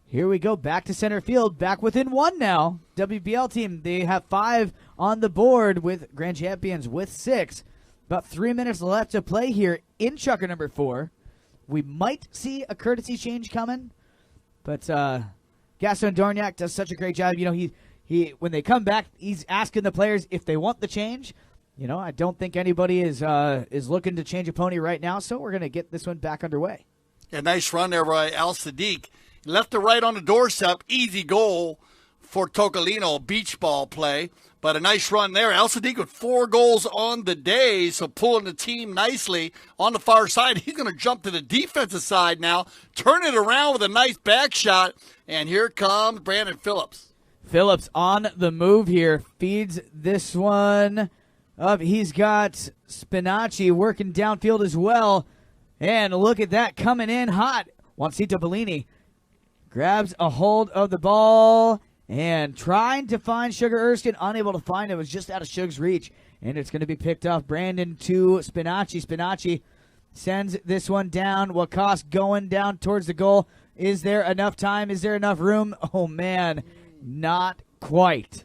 here we go. Back to center field. Back within one now. WBL team, they have 5 on the board with grand champions with 6. About 3 minutes left to play here in Chucker number 4. We might see a courtesy change coming. But Gaston Dorniak does such a great job. He when they come back, he's asking the players if they want the change. I don't think anybody is looking to change a pony right now, so we're going to get this one back underway. Yeah, nice run there by Al-Sadiq. Left to right on the doorstep. Easy goal for Tocolino, beach ball play. But a nice run there. Al-Sadiq with 4 goals on the day, so pulling the team nicely on the far side. He's going to jump to the defensive side now, turn it around with a nice back shot, and here comes Brandon Phillips. Phillips on the move here, feeds this one up. He's got Spinacci working downfield as well. And look at that, coming in hot. Juancito Bellini grabs a hold of the ball and trying to find Sugar Erskine, unable to find it. It was just out of Sugar's reach. And it's going to be picked off. Brandon to Spinacci. Spinacci sends this one down. Waqas going down towards the goal. Is there enough time? Is there enough room? Oh, man. Not quite.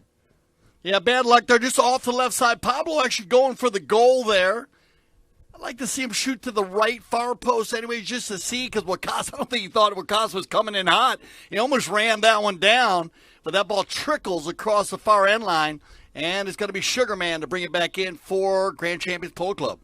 Yeah, bad luck there. Just off the left side. Pablo actually going for the goal there. I'd like to see him shoot to the right far post anyways, just to see, because Waqas, I don't think he thought Waqas was coming in hot. He almost ran that one down, but that ball trickles across the far end line, and it's going to be Sugarman to bring it back in for Grand Champions Polo Club.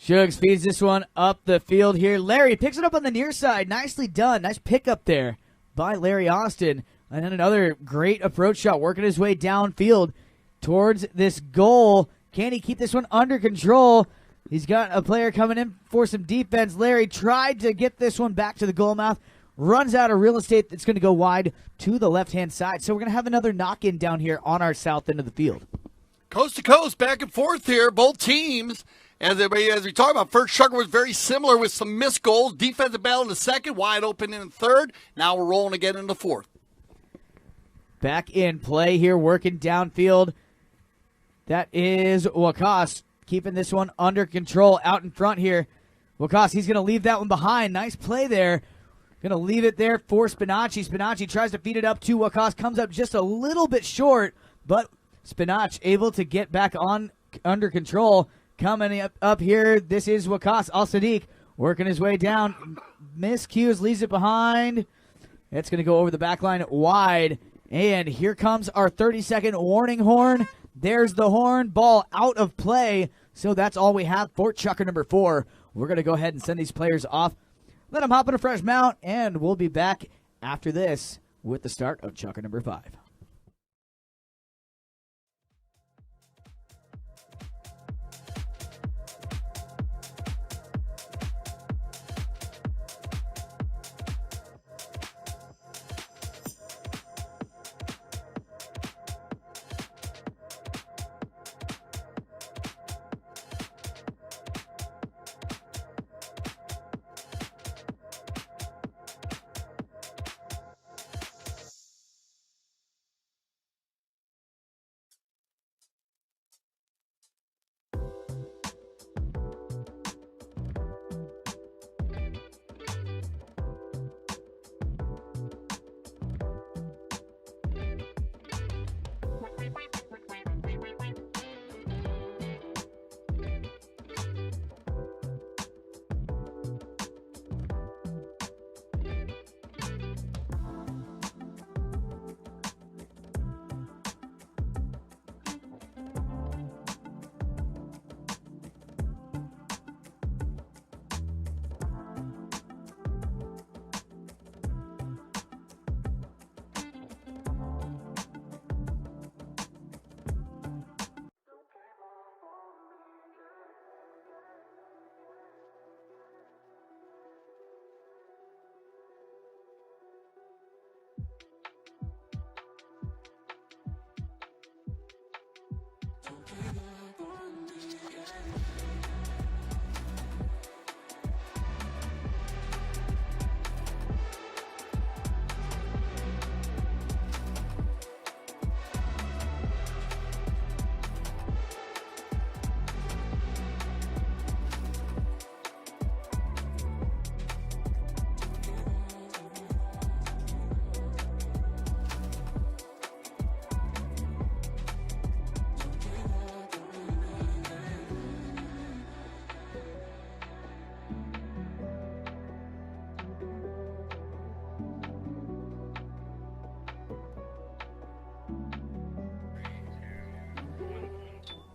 Shugs feeds this one up the field here. Larry picks it up on the near side. Nicely done. Nice pickup there by Larry Austin. And then another great approach shot working his way downfield towards this goal. Can he keep this one under control? He's got a player coming in for some defense. Larry tried to get this one back to the goal mouth. Runs out of real estate. That's going to go wide to the left-hand side. So we're going to have another knock-in down here on our south end of the field. Coast to coast, back and forth here. Both teams, as we talk about, first Sugar was very similar with some missed goals. Defensive battle in the second, wide open in the third. Now we're rolling again in the fourth. Back in play here, working downfield. That is Waqas keeping this one under control out in front here. Waqas, he's going to leave that one behind. Nice play there. Going to leave it there for Spinacci. Spinacci tries to feed it up to Waqas. Comes up just a little bit short, but Spinacci able to get back on under control. Coming up here, this is Waqas Al-Sadiq working his way down. Miscues, leaves it behind. It's going to go over the back line wide. And here comes our 30-second warning horn. There's the horn. Ball out of play. So that's all we have for Chucker number 4. We're going to go ahead and send these players off. Let them hop in a fresh mount, and we'll be back after this with the start of Chucker number 5.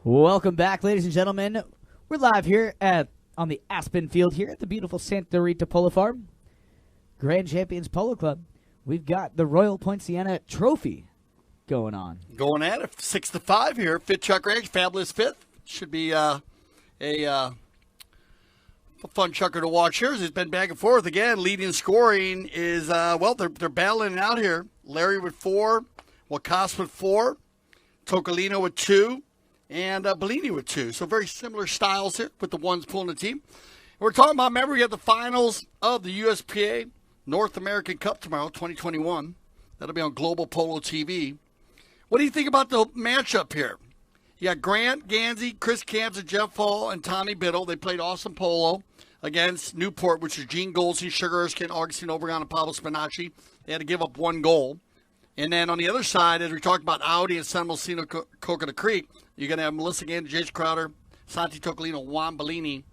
Welcome back, ladies and gentlemen. We're live here on the Aspen Field here at the beautiful Santa Rita Polo Farm. Grand Champions Polo Club. We've got the Royal Poinciana Trophy going on. Going at it, 6-5 here. Fit Chuck Ranch, fabulous fifth. Should be a fun chucker to watch here. It's been back and forth again. Leading scoring is, they're battling it out here. Larry with 4, Wakas with 4, Tocolino with 2, and Bellini with 2. So very similar styles here with the ones pulling the team. We're talking about, remember, we got the finals of the USPA North American Cup tomorrow, 2021. That'll be on Global Polo TV. What do you think about the matchup here? You got Grant Gansey, Chris Camps, and Jeff Hall, and Tommy Biddle. They played awesome polo against Newport, which is Gene Goldstein, Sugar Erskine, Augustine Obregon, and Pablo Spinacci. They had to give up 1 goal. And then on the other side, as we talked about Audi and San Mocino Coconut Creek, you're going to have Melissa Gander, Jace Crowder, Santi Tocolino, Juan Bellini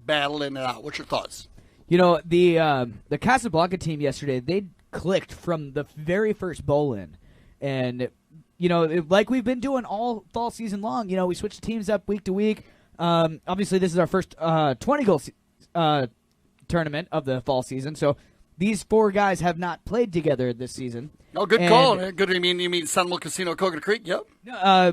battling it out. What's your thoughts? You know, the Casablanca team yesterday, they clicked from the very first bowl-in. And, you know, like we've been doing all fall season long, you know, we switch teams up week to week. Obviously, this is our first 20-goal tournament of the fall season. So these 4 guys have not played together this season. Oh, good call. Good. You mean San Luis Casino, Coconut Creek? Yep.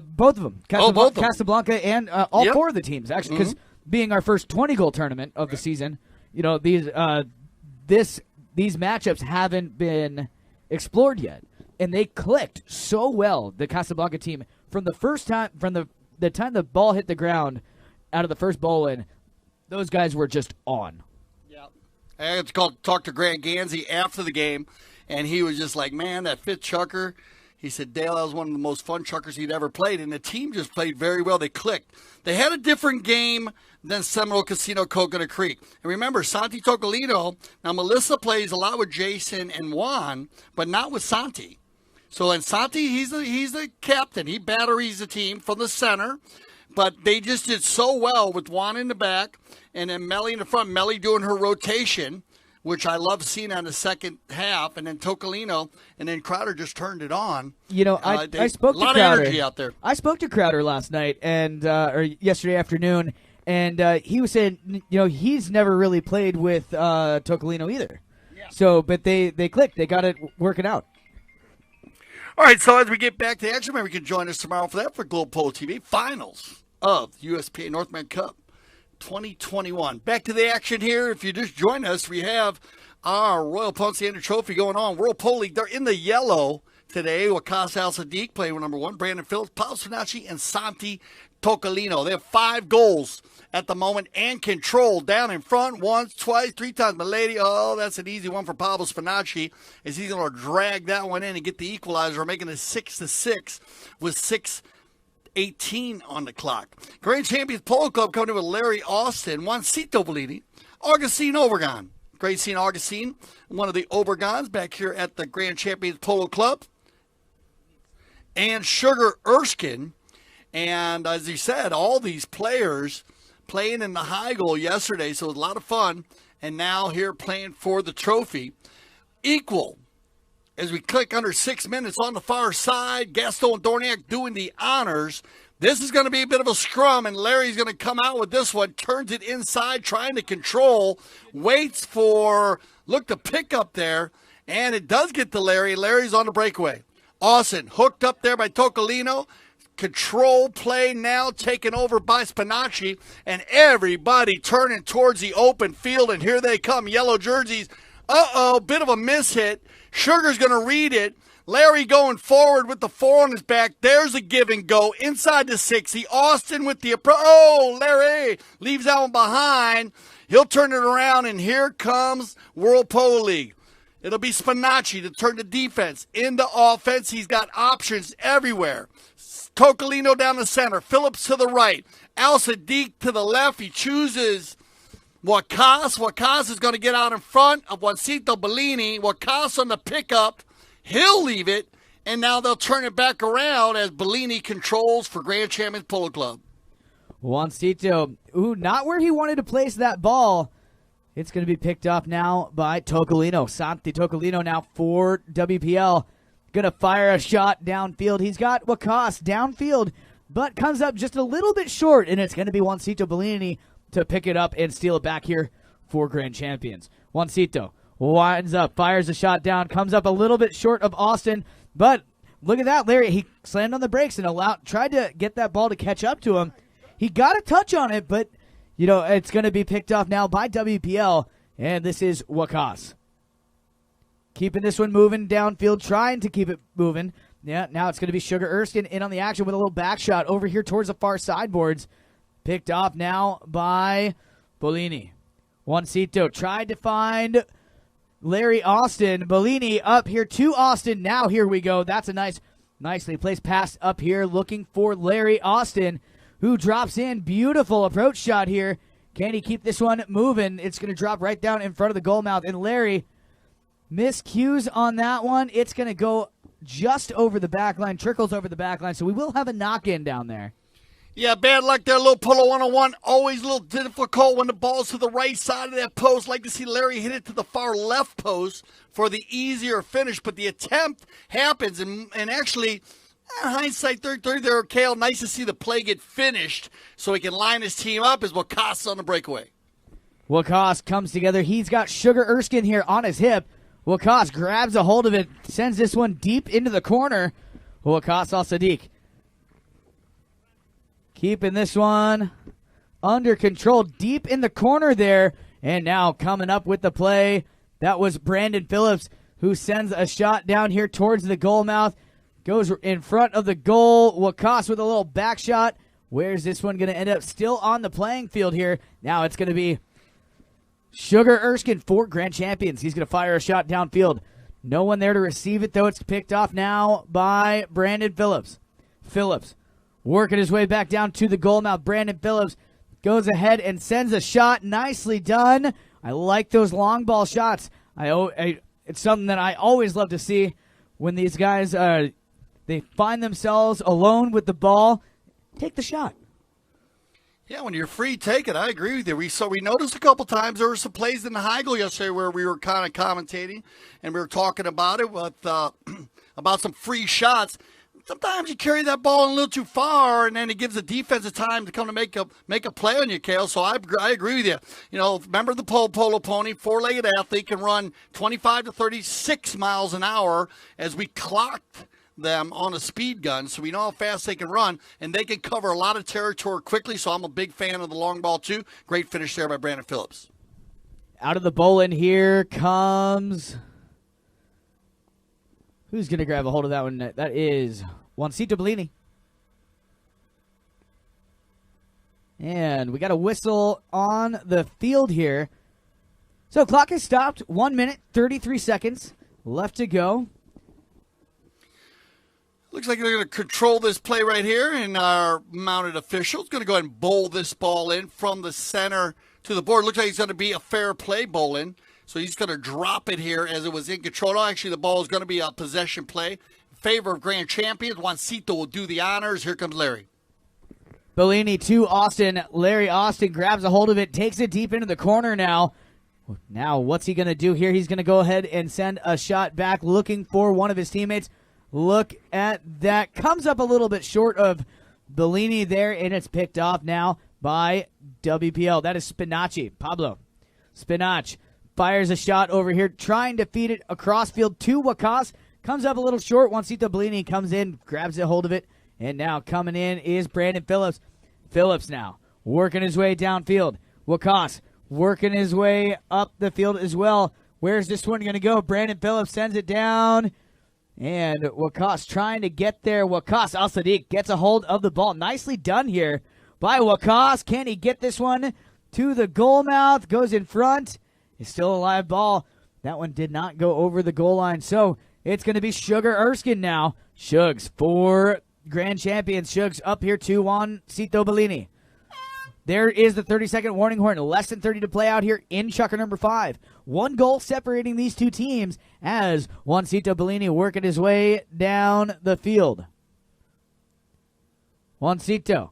Both of them. Both of them. Casablanca and all 4 of the teams, actually, because being our first 20-goal tournament of the season, you know, these matchups haven't been explored yet, and they clicked so well. The Casablanca team from the first time, from the time the ball hit the ground, out of the first bowl-in, those guys were just on. Yeah, I had to talk to Grant Gansey after the game, and he was just like, "Man, that fifth chucker." He said, Dale, that was one of the most fun chuckers he'd ever played, and the team just played very well. They clicked. They had a different game than Seminole Casino Coconut Creek. And remember, Santi Tocolino, now Melissa plays a lot with Jason and Juan, but not with Santi. So, and Santi, he's the captain. He batteries the team from the center, but they just did so well with Juan in the back, and then Melly in the front, Melly doing her rotation, which I love seeing on the second half, and then Tocolino, and then Crowder just turned it on. You know, I spoke to Crowder. A lot of energy out there. I spoke to Crowder last night or yesterday afternoon, And he was saying, he's never really played with Tocolino either. Yeah. So, but they clicked. They got it working out. All right, so as we get back to action, maybe you can join us tomorrow for that for Globe Polo TV Finals of USPA North American Cup 2021. Back to the action here. If you just join us, we have our Royal Poinciana Trophy going on. World Polo League, they're in the yellow today. Wakas Al Sadiq playing with number 1, Brandon Phillips, Paolo Spinacci, and Santi Tocolino. They have 5 goals at the moment and control down in front once, twice, 3 times. Milady, that's an easy one for Pablo Spinacci as he's going to drag that one in and get the equalizer, making it 6-6 with 6:18 on the clock. Grand Champions Polo Club coming in with Larry Austin, Juancito Bellini, Augustine Obregon. Great seeing Augustine, one of the Obregons back here at the Grand Champions Polo Club. And Sugar Erskine. And as he said, all these players playing in the high goal yesterday, so it was a lot of fun. And now here playing for the trophy. Equal. As we click under 6 minutes on the far side, Gaston Dorniak doing the honors. This is going to be a bit of a scrum, and Larry's going to come out with this one, turns it inside, trying to control, waits for, look, the pick up there, and it does get to Larry. Larry's on the breakaway. Austin hooked up there by Tocolino. Control play now taken over by Spinacci, and everybody turning towards the open field, and here they come, yellow jerseys. Bit of a miss hit. Sugar's going to read it. Larry going forward with the 4 on his back. There's a give and go inside the 60. Austin with the approach. Larry leaves that one behind. He'll turn it around, and here comes World Polo League. It'll be Spinacci to turn the defense into offense. He's got options everywhere. Tocolino down the center. Phillips to the right. Al Sadiq to the left. He chooses Wakas. Wakas is going to get out in front of Juancito Bellini. Wakas on the pickup. He'll leave it, and now they'll turn it back around as Bellini controls for Grand Champions Polo Club. Juancito, not where he wanted to place that ball. It's going to be picked up now by Tocolino. Santi Tocolino now for WPL. Going to fire a shot downfield. He's got Wakas downfield, but comes up just a little bit short, and it's going to be Juancito Bellini to pick it up and steal it back here for Grand Champions. Juancito winds up, fires a shot down, comes up a little bit short of Austin, but look at that, Larry. He slammed on the brakes and tried to get that ball to catch up to him. He got a touch on it, but it's going to be picked off now by WPL, and this is Wakas. Keeping this one moving downfield, trying to keep it moving. Yeah, now it's going to be Sugar Erskine in on the action with a little back shot over here towards the far sideboards. Picked off now by Bellini. Juancito tried to find Larry Austin. Bellini up here to Austin. Now here we go. That's a nicely placed pass up here looking for Larry Austin, who drops in. Beautiful approach shot here. Can he keep this one moving? It's going to drop right down in front of the goal mouth. And Larry miscues on that one. It's going to go just over the back line, trickles over the back line. So we will have a knock-in down there. Yeah, bad luck there, little Polo 101. Always a little difficult when the ball's to the right side of that post. Like to see Larry hit it to the far left post for the easier finish, but the attempt happens. And actually, hindsight 30 there, Kale, nice to see the play get finished so he can line his team up as Wakas on the breakaway. Wakas comes together. He's got Sugar Erskine here on his hip. Wakas grabs a hold of it, sends this one deep into the corner. Wakas Al Sadiq keeping this one under control deep in the corner there. And now coming up with the play, that was Brandon Phillips, who sends a shot down here towards the goal mouth. Goes in front of the goal. Wakas with a little back shot. Where's this one going to end up? Still on the playing field here. Now it's going to be Sugar Erskine for Grand Champions. He's going to fire a shot downfield. No one there to receive it, though. It's picked off now by Brandon Phillips. Phillips working his way back down to the goal mouth. Brandon Phillips goes ahead and sends a shot. Nicely done. I like those long ball shots. It's something that I always love to see when these guys they find themselves alone with the ball. Take the shot. Yeah, when you're free, take it. I agree with you. We noticed a couple times there were some plays in the high goal yesterday where we were kind of commentating and we were talking about it with about some free shots. sometimes you carry that ball a little too far, and then it gives the defense a time to come to make a play on you, Kale. So I agree with you. You know, remember the Polo pony, four-legged athlete, can run 25 to 36 miles an hour as we clocked them on a speed gun, so we know how fast they can run, and they can cover a lot of territory quickly, so I'm a big fan of the long ball, too. Great finish there by Brandon Phillips. Out of the bowling here comes... Who's going to grab a hold of that one? That is Juancito Bellini. And we got a whistle on the field here. So clock is stopped. 1 minute, 33 seconds left to go. Looks like they're going to control this play right here, and our mounted official is going to go ahead and bowl this ball in from the center to the board. Looks like it's going to be a fair play bowl in. So he's going to drop it here as it was in control. No, actually, the ball is going to be a possession play in favor of grand champions. Juancito will do the honors. Here comes Larry. Bellini to Austin. Larry Austin grabs a hold of it, takes it deep into the corner now. Now, what's he going to do here? He's going to go ahead and send a shot back, looking for one of his teammates. Look at that. Comes up a little bit short of Bellini there, and it's picked off now by WPL. That is Spinacci. Pablo Spinach fires a shot over here, trying to feed it across field to Wakas. Comes up a little short. Juancito Bellini comes in, grabs a hold of it, and now coming in is Brandon Phillips. Phillips now working his way downfield. Wakas working his way up the field as well. Where's this one going to go? Brandon Phillips sends it down. And Wakas trying to get there. Wakas Al-Sadiq gets a hold of the ball. Nicely done here by Wakas. Can he get this one to the goal mouth? Goes in front. It's still a live ball. That one did not go over the goal line. So it's going to be Sugar Erskine now. Shugs for grand champions. Shugs up here to Juancito Bellini. There is the 30-second warning horn. Less than 30 to play out here in Chucker number 5. 1 goal separating these two teams as Juancito Bellini working his way down the field. Juancito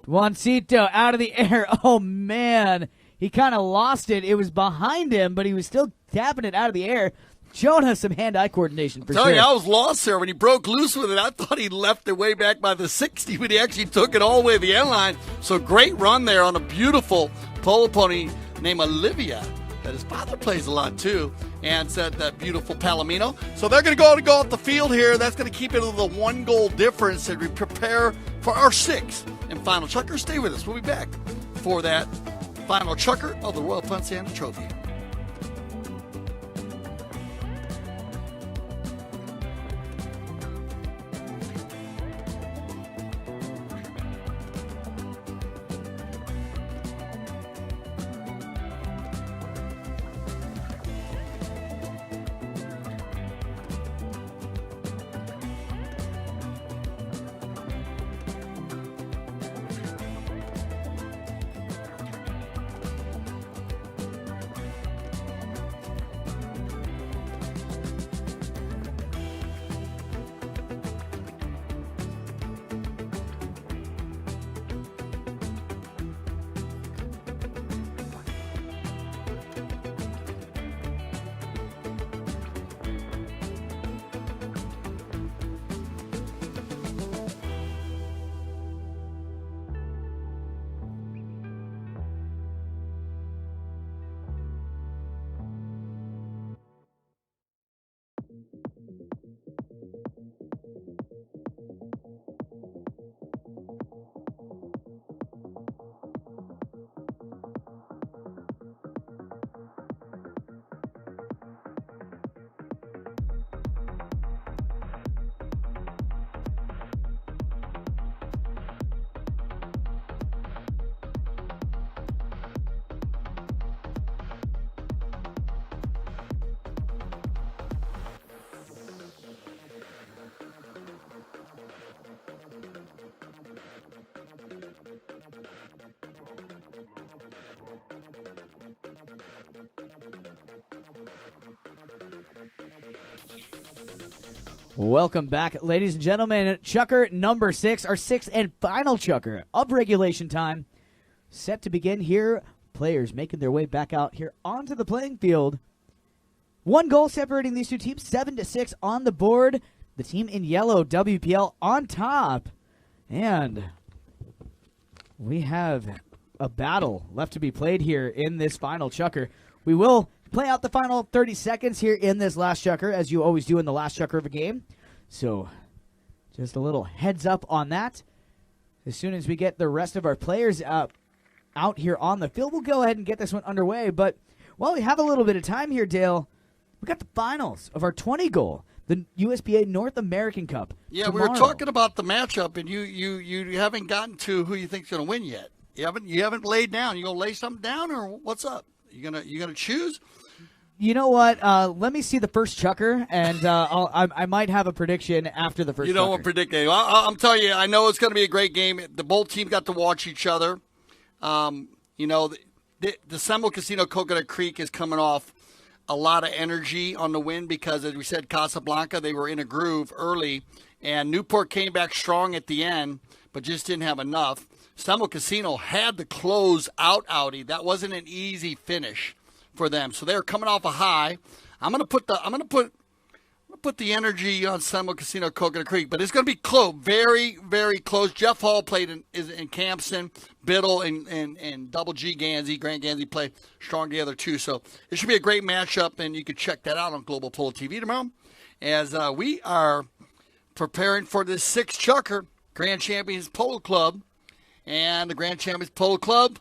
out of the air. Oh, man. He kind of lost it. It was behind him, but he was still tapping it out of the air. Showing us some hand-eye coordination for sure. You, I was lost there. When he broke loose with it, I thought he left it way back by the 60, but he actually took it all the way to the end line. So great run there on a beautiful polo pony named Olivia that his father plays a lot too, and said that beautiful Palomino. So they're going to go off the field here. That's going to keep it to the 1-goal difference as we prepare for our 6th and final chucker. Stay with us. We'll be back for that final chucker of the Royal Poinciana Trophy. Welcome back, ladies and gentlemen. Chucker number 6, our 6th and final chucker of regulation time. Set to begin here. Players making their way back out here onto the playing field. 1 goal separating these two teams, 7-6 on the board. the team in yellow, WPL, on top. And we have a battle left to be played here in this final chukker. We will play out the final 30 seconds here in this last chukker, as you always do in the last chukker of a game. So just a little heads up on that. As soon as we get the rest of our players out here on the field, we'll go ahead and get this one underway. But while we have a little bit of time here, Dale, we got the finals of our 20 goal, the USBA North American Cup. Yeah, tomorrow. we were talking about the matchup, and you haven't gotten to who you think's going to win yet. You haven't laid down. You gonna lay something down, or what's up? You gonna choose? You know what? Let me see the first chukker, and I might have a prediction after the first. You don't chukker. want to predict anything. I'm telling you, I know it's going to be a great game. The both teams got to watch each other. The Seminole Casino Coconut Creek is coming off a lot of energy on the win because, as we said, Casablanca, they were in a groove early, and Newport came back strong at the end, but just didn't have enough. Seminole Casino had to close out outie. That wasn't an easy finish for them, so they're coming off a high. I'm gonna put the energy on Seminole Casino Coconut Creek, but it's gonna be close, very, very close. Jeff Hall played in Campson, Biddle, and Double G Gansey. Grant Gansey played strong together too, so it should be a great matchup, and you can check that out on Global Polo TV tomorrow as we are preparing for this sixth chukker, Grand Champions Polo Club. And the Grand Champions Polo Club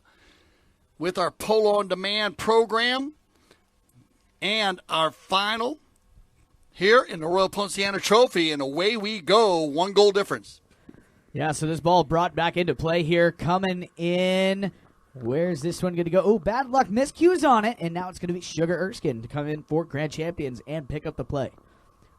with our Polo on Demand program and our final here in the Royal Poinciana Trophy, and away we go, 1 goal difference. Yeah, so this ball brought back into play here, coming in. Where's this one going to go? Oh, bad luck, miscues on it, and now it's going to be Sugar Erskine to come in for Grand Champions and pick up the play.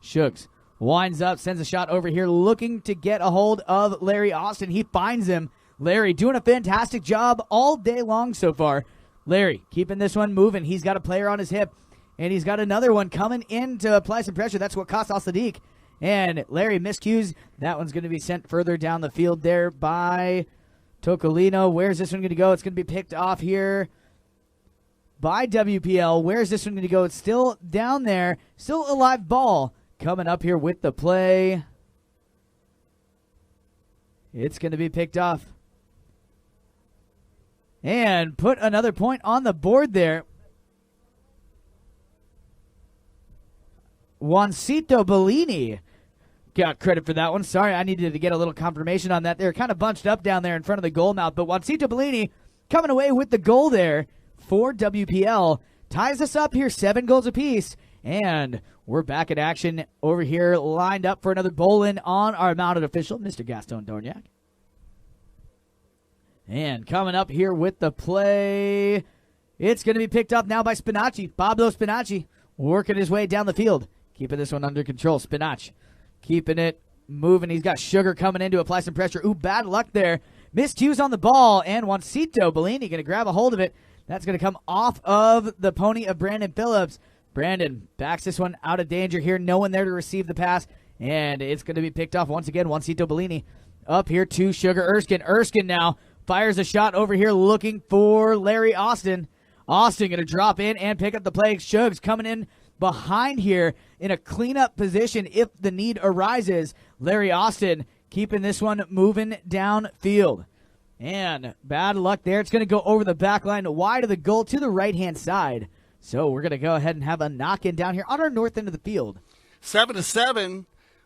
Shugs winds up, sends a shot over here, looking to get a hold of Larry Austin. He finds him. Larry doing a fantastic job all day long so far. Larry keeping this one moving. He's got a player on his hip, and he's got another one coming in to apply some pressure. That's what cost Al Sadiq. And Larry miscues. That one's going to be sent further down the field there by Tocolino. Where's this one going to go? It's going to be picked off here by WPL. Where's this one going to go? It's still down there. Still a live ball coming up here with the play. It's going to be picked off. And put another point on the board there. Juancito Bellini got credit for that one. Sorry, I needed to get a little confirmation on that. They were kind of bunched up down there in front of the goal mouth. But Juancito Bellini coming away with the goal there for WPL. Ties us up here, 7 goals apiece. And we're back in action over here, lined up for another bowl-in on our mounted official, Mr. Gaston Dorniak. And coming up here with the play, it's going to be picked up now by Spinacci. Pablo Spinacci working his way down the field. Keeping this one under control. Spinacci keeping it moving. He's got Sugar coming in to apply some pressure. Ooh, bad luck there. Miscues on the ball, and Juancito Bellini going to grab a hold of it. That's going to come off of the pony of Brandon Phillips. Brandon backs this one out of danger here. No one there to receive the pass, and it's going to be picked off once again. Juancito Bellini up here to Sugar Erskine. Erskine now fires a shot over here looking for Larry Austin. Austin going to drop in and pick up the play. Shugs coming in behind here in a cleanup position if the need arises. Larry Austin keeping this one moving downfield. And bad luck there. It's going to go over the back line wide of the goal to the right-hand side. So we're going to go ahead and have a knock-in down here on our north end of the field. 7-7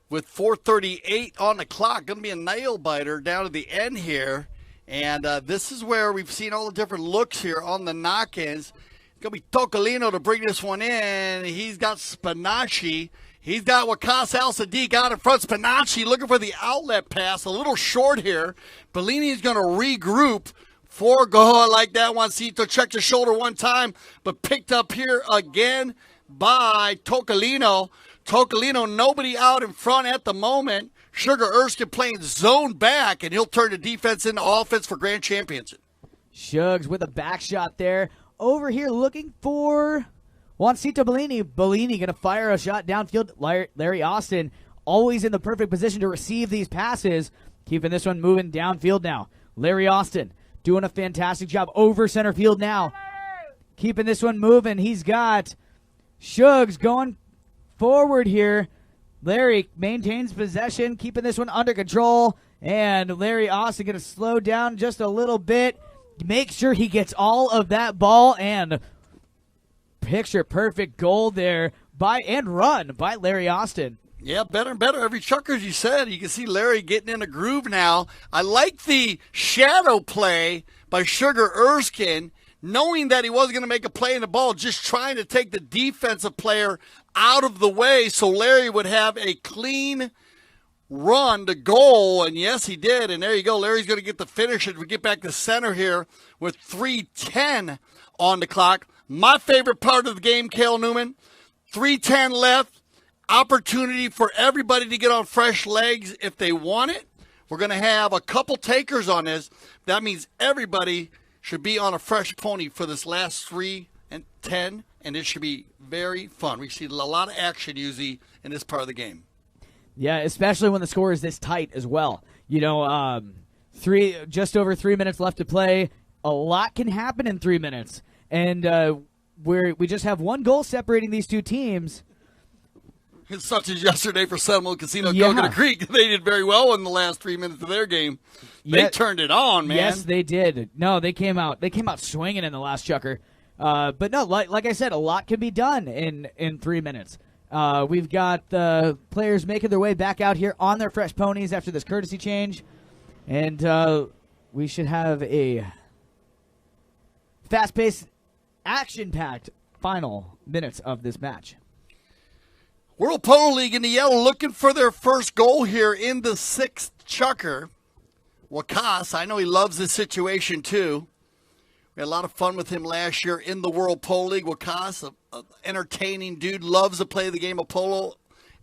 with 4:38 on the clock. Going to be a nail-biter down at the end here. And this is where we've seen all the different looks here on the knock-ins. It's going to be Tocolino to bring this one in. He's got Spinacci. He's got Wakas Al Sadiq out in front. Spinacci looking for the outlet pass. A little short here. Bellini's going to regroup. 4 goal like that. Juancito checked the shoulder one time, but picked up here again by Tocolino. Tocolino, nobody out in front at the moment. Sugar Erskine playing zone back, and he'll turn the defense into offense for Grand Champions. Shugs with a back shot there. Over here looking for Juancito Bellini. Bellini going to fire a shot downfield. Larry Austin always in the perfect position to receive these passes. Keeping this one moving downfield now. Larry Austin doing a fantastic job over center field now. Keeping this one moving. He's got Shugs going forward here. Larry maintains possession, keeping this one under control. And Larry Austin going to slow down just a little bit. Make sure he gets all of that ball. And picture perfect goal there and run by Larry Austin. Yeah, better and better every chucker, as you said. You can see Larry getting in a groove now. I like the shadow play by Sugar Erskine, knowing that he wasn't going to make a play in the ball, just trying to take the defensive player out of the way so Larry would have a clean run to goal. And yes, he did. And there you go. Larry's going to get the finish as we get back to center here with 3:10 on the clock. My favorite part of the game, Cale Newman, 3:10 left. Opportunity for everybody to get on fresh legs if they want it. We're going to have a couple takers on this. That means everybody should be on a fresh pony for this last 3:10, and it should be very fun. We see a lot of action usually in this part of the game. Yeah, especially when the score is this tight as well. You know, just over 3 minutes left to play. A lot can happen in 3 minutes, and we just have one goal separating these two teams. Such as yesterday for Seminole Casino Coconut Creek. They did very well in the last 3 minutes of their game. They turned it on, man. Yes, they did. No, they came out swinging in the last chucker. But no, like I said, a lot can be done in 3 minutes. We've got the players making their way back out here on their fresh ponies after this courtesy change. And we should have a fast-paced, action-packed final minutes of this match. World Polo League in the yellow looking for their first goal here in the sixth chucker. Wakas, I know he loves this situation too. We had a lot of fun with him last year in the World Polo League. Wakas, an entertaining dude, loves to play the game of polo.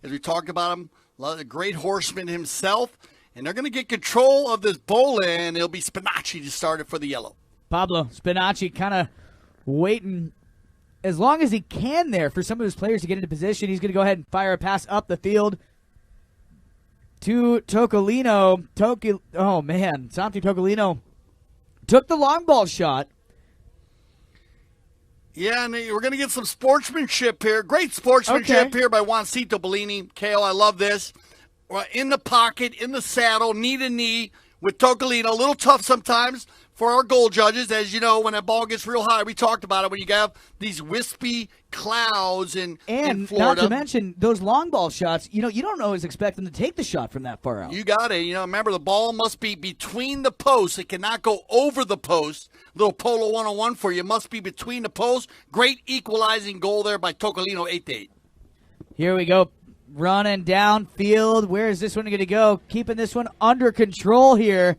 As we talked about him, a great horseman himself. And they're going to get control of this bowl, and it'll be Spinacci to start it for the yellow. Pablo Spinacci kind of waiting as long as he can there for some of his players to get into position. He's going to go ahead and fire a pass up the field to Tocolino. Oh, man. Santi Tocolino took the long ball shot. Yeah, and we're going to get some sportsmanship here. Great sportsmanship here by Juancito Bellini. Kale, I love this. In the pocket, in the saddle, knee to knee with Tocolino. A little tough sometimes for our goal judges. As you know, when that ball gets real high, we talked about it, when you have these wispy clouds in Florida. Not to mention those long ball shots, you don't always expect them to take the shot from that far out. You got it. Remember, the ball must be between the posts. It cannot go over the post. Little Polo 101 for you. It must be between the posts. Great equalizing goal there by Tocolino, 8-8. Here we go. Running downfield. Where is this one going to go? Keeping this one under control here.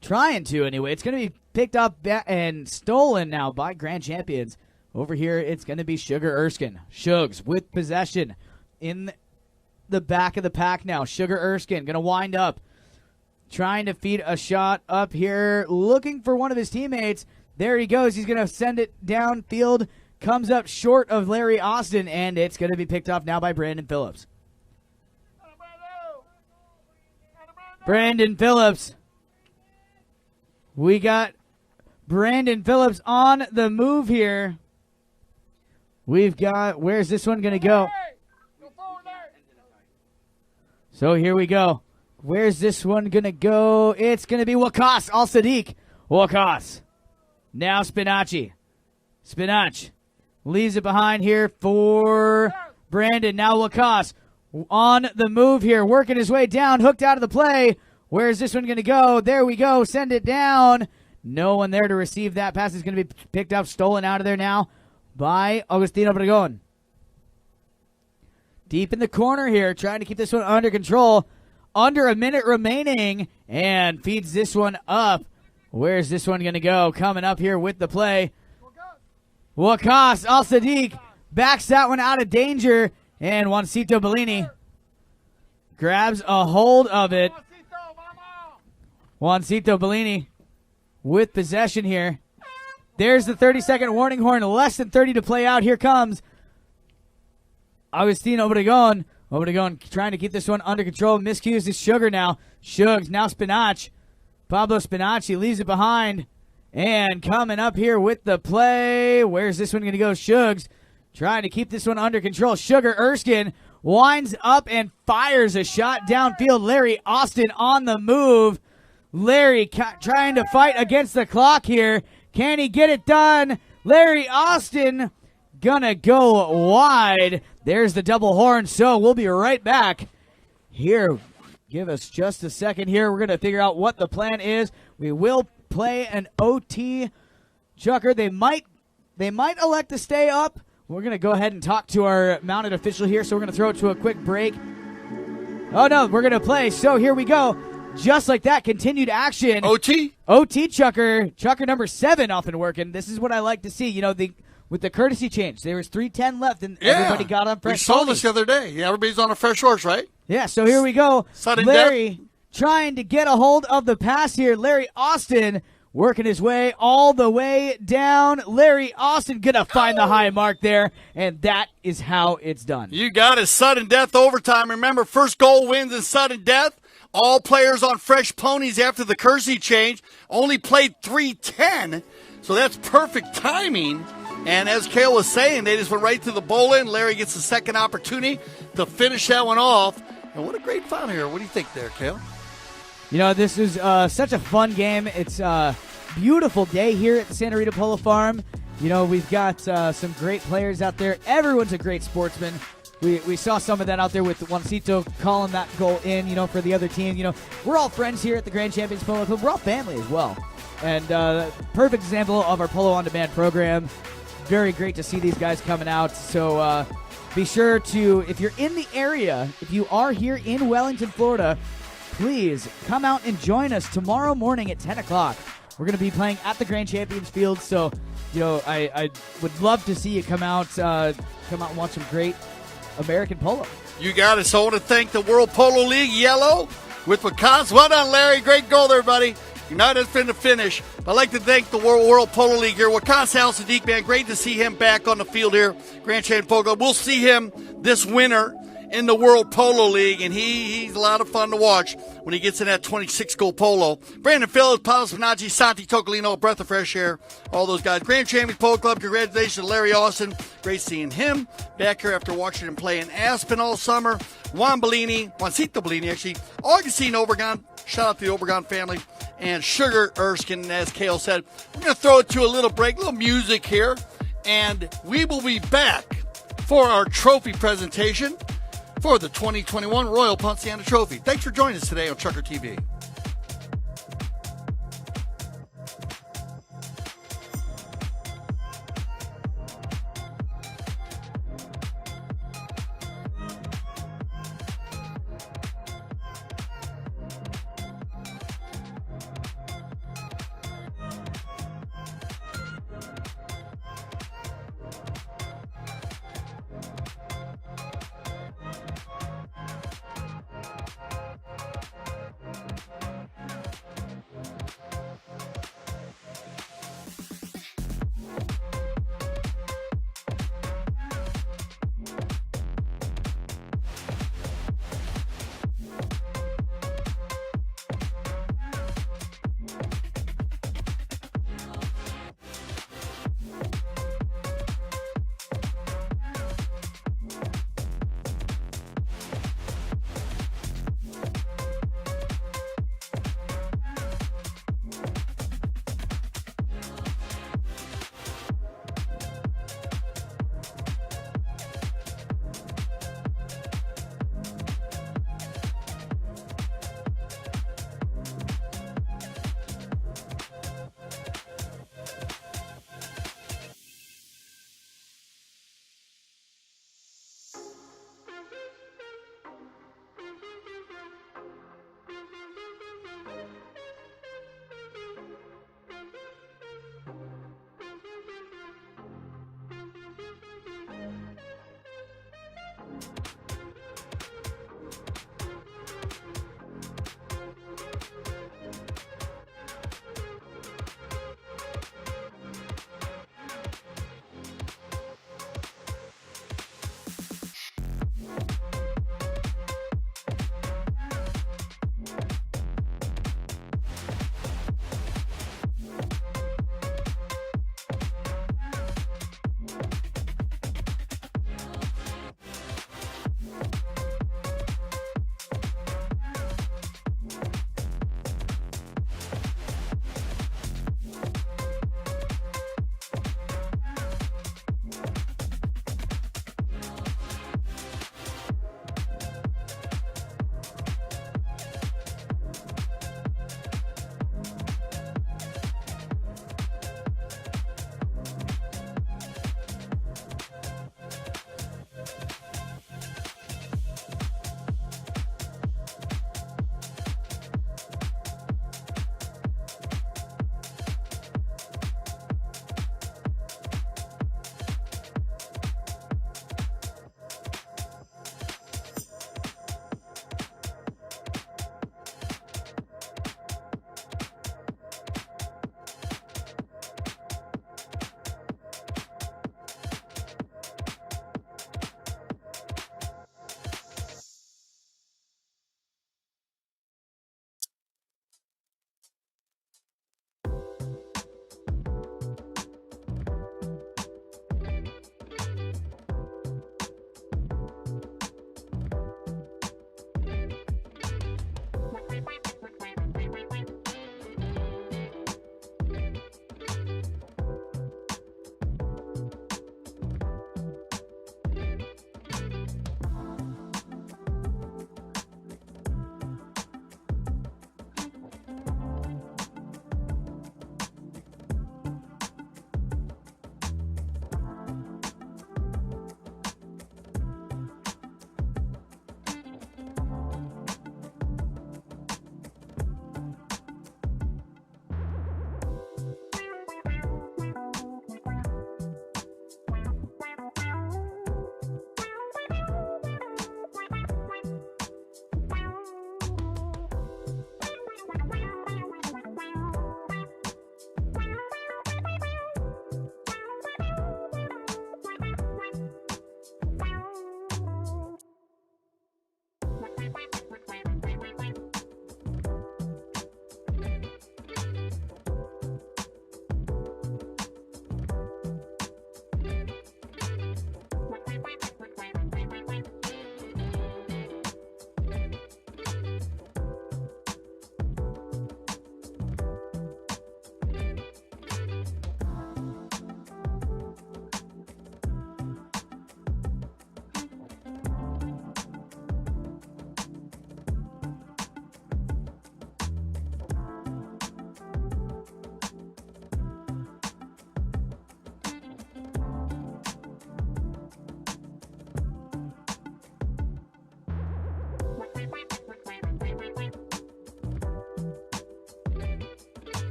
Trying to, anyway. It's going to be picked up and stolen now by Grand Champions. Over here, it's going to be Sugar Erskine. Shugs with possession in the back of the pack now. Sugar Erskine going to wind up. Trying to feed a shot up here. Looking for one of his teammates. There he goes. He's going to send it downfield. Comes up short of Larry Austin, and it's going to be picked off now by Brandon Phillips. Brandon Phillips. We got Brandon Phillips on the move here. We've got, where's this one going to go? So here we go. Where's this one going to go? It's going to be Wakas Al-Sadiq. Wakas. Now Spinacci. Spinach leaves it behind here for Brandon. Now Wakas on the move here, working his way down, hooked out of the play. Where's this one going to go? There we go. Send it down. No one there to receive that pass. Is going to be picked up, stolen out of there now by Agustino Obregon. Deep in the corner here, trying to keep this one under control. Under a minute remaining, and feeds this one up. Where's this one going to go? Coming up here with the play. Wakas Al-Sadiq backs that one out of danger, and Juancito Bellini grabs a hold of it. Juancito Bellini with possession here. There's the 30-second warning horn. Less than 30 to play out. Here comes Agustino Obregon. Obregon trying to keep this one under control. Miscues is Sugar now. Shugs, now Spinach. Pablo Spinacci leaves it behind. And coming up here with the play. Where's this one going to go? Shugs trying to keep this one under control. Sugar Erskine winds up and fires a shot downfield. Larry Austin on the move. Larry trying to fight against the clock here. Can he get it done? Larry Austin gonna go wide. There's the double horn, so we'll be right back here. Give us just a second here. We're gonna figure out what the plan is. We will play an OT. Chucker, they might elect to stay up. We're gonna go ahead and talk to our mounted official here, so we're gonna throw it to a quick break. Oh no, we're gonna play. So here we go. Just like that, continued action. OT, Chucker number 7 off and working. This is what I like to see. You know, with the courtesy change, there was 3:10 left, and everybody got on fresh. We saw this the other day. Yeah, everybody's on a fresh horse, right? Yeah. So here we go. Sudden Larry trying to get a hold of the pass here. Larry Austin working his way all the way down. Larry Austin gonna find the high mark there, and that is how it's done. You got it. Sudden death overtime. Remember, first goal wins in sudden death. All players on fresh ponies after the courtesy change. Only played 3:10, so that's perfect timing. And as Kale was saying, they just went right to the bowl in. Larry gets the second opportunity to finish that one off. And what a great fun here. What do you think there, Kale? You know, this is such a fun game. It's a beautiful day here at the Santa Rita Polo Farm. You know, we've got some great players out there. Everyone's a great sportsman. We saw some of that out there with Juancito calling that goal in, you know, for the other team. You know, we're all friends here at the Grand Champions Polo Club. We're all family as well. And perfect example of our Polo On Demand program. Very great to see these guys coming out. So be sure to, if you're in the area, if you are here in Wellington, Florida, please come out and join us tomorrow morning at 10 o'clock. We're going to be playing at the Grand Champions Field. So, you know, I would love to see you come out and watch some great American polo. You got it. So I want to thank the World Polo League, Yellow, with Wakas. Well done, Larry. Great goal there, buddy. United fin to finish. I'd like to thank the World Polo League here. Wakas Al Sadiq, man, great to see him back on the field here. Grand Champion Polo Club. We'll see him this winter in the World Polo League, and he's a lot of fun to watch when he gets in that 26-goal polo. Brandon Phillips, Paulo Spinaci, Santi Tocolino, a breath of fresh air, all those guys. Grand Champions Polo Club, congratulations to Larry Austin. Great seeing him back here after watching him play in Aspen all summer. Juancito Bellini, actually. Augustine Obregon, shout out to the Obregon family. And Sugar Erskine, as Kale said. We're going to throw it to a little break, a little music here, and we will be back for our trophy presentation for the 2021 Royal Poinciana Trophy. Thanks for joining us today on Chucker TV.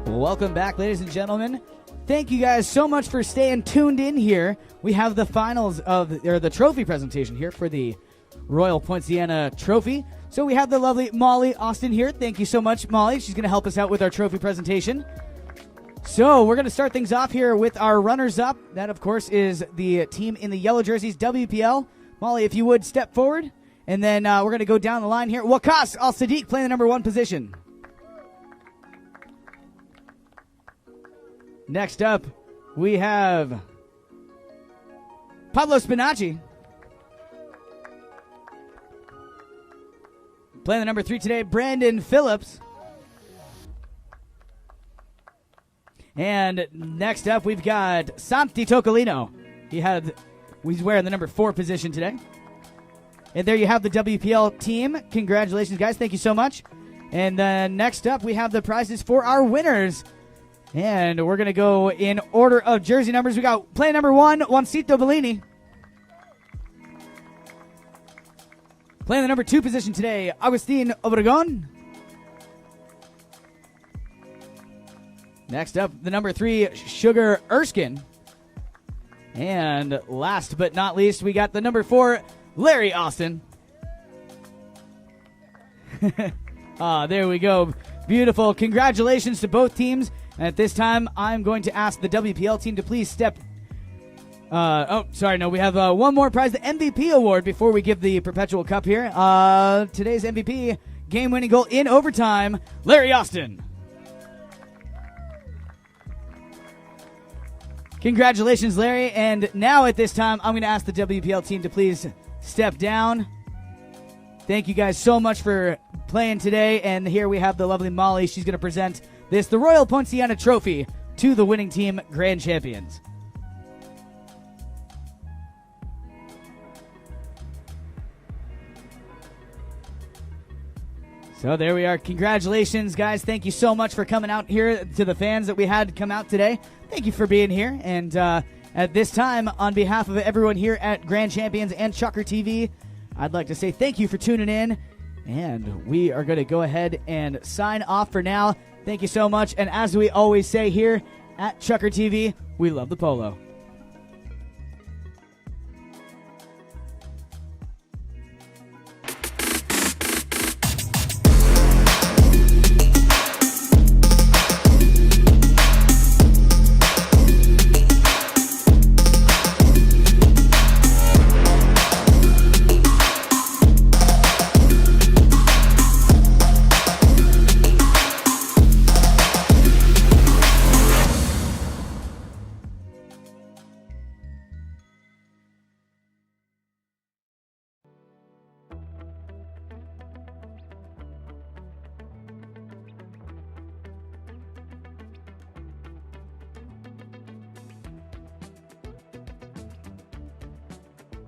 Welcome back, ladies and gentlemen. Thank you guys so much for staying tuned in here. We have the finals of or the trophy presentation here for the Royal Poinciana Trophy. So we have the lovely Molly Austin here. Thank you so much, Molly. She's going to help us out with our trophy presentation. So we're going to start things off here with our runners-up. That, of course, is the team in the yellow jerseys, WPL. Molly, if you would step forward. And then we're going to go down the line here. Waqas Al-Sadiq playing the number 1 position. Next up, we have Pablo Spinacci. Playing the number 3 today, Brandon Phillips. And next up, we've got Santi Tocolino. He's wearing the number 4 position today. And there you have the WPL team. Congratulations, guys. Thank you so much. And then next up, we have the prizes for our winners. And we're going to go in order of jersey numbers. We got play number 1, Juancito Bellini. Playing the number 2 position today, Agustin Obregon. Next up, the number 3, Sugar Erskine. And last but not least, we got the number 4, Larry Austin. There we go. Beautiful. Congratulations to both teams. And at this time, I'm going to ask the WPL team to please step... we have one more prize, the MVP award, before we give the Perpetual Cup here. Today's MVP, game-winning goal in overtime, Larry Austin. Congratulations, Larry. And now at this time, I'm going to ask the WPL team to please step down. Thank you guys so much for playing today. And here we have the lovely Molly. She's going to present the Royal Poinciana Trophy to the winning team, Grand Champions. So there we are. Congratulations, guys. Thank you so much for coming out here, to the fans that we had come out today. Thank you for being here. And at this time, on behalf of everyone here at Grand Champions and Chucker TV, I'd like to say thank you for tuning in. And we are going to go ahead and sign off for now. Thank you so much. And as we always say here at Chucker TV, we love the Polo.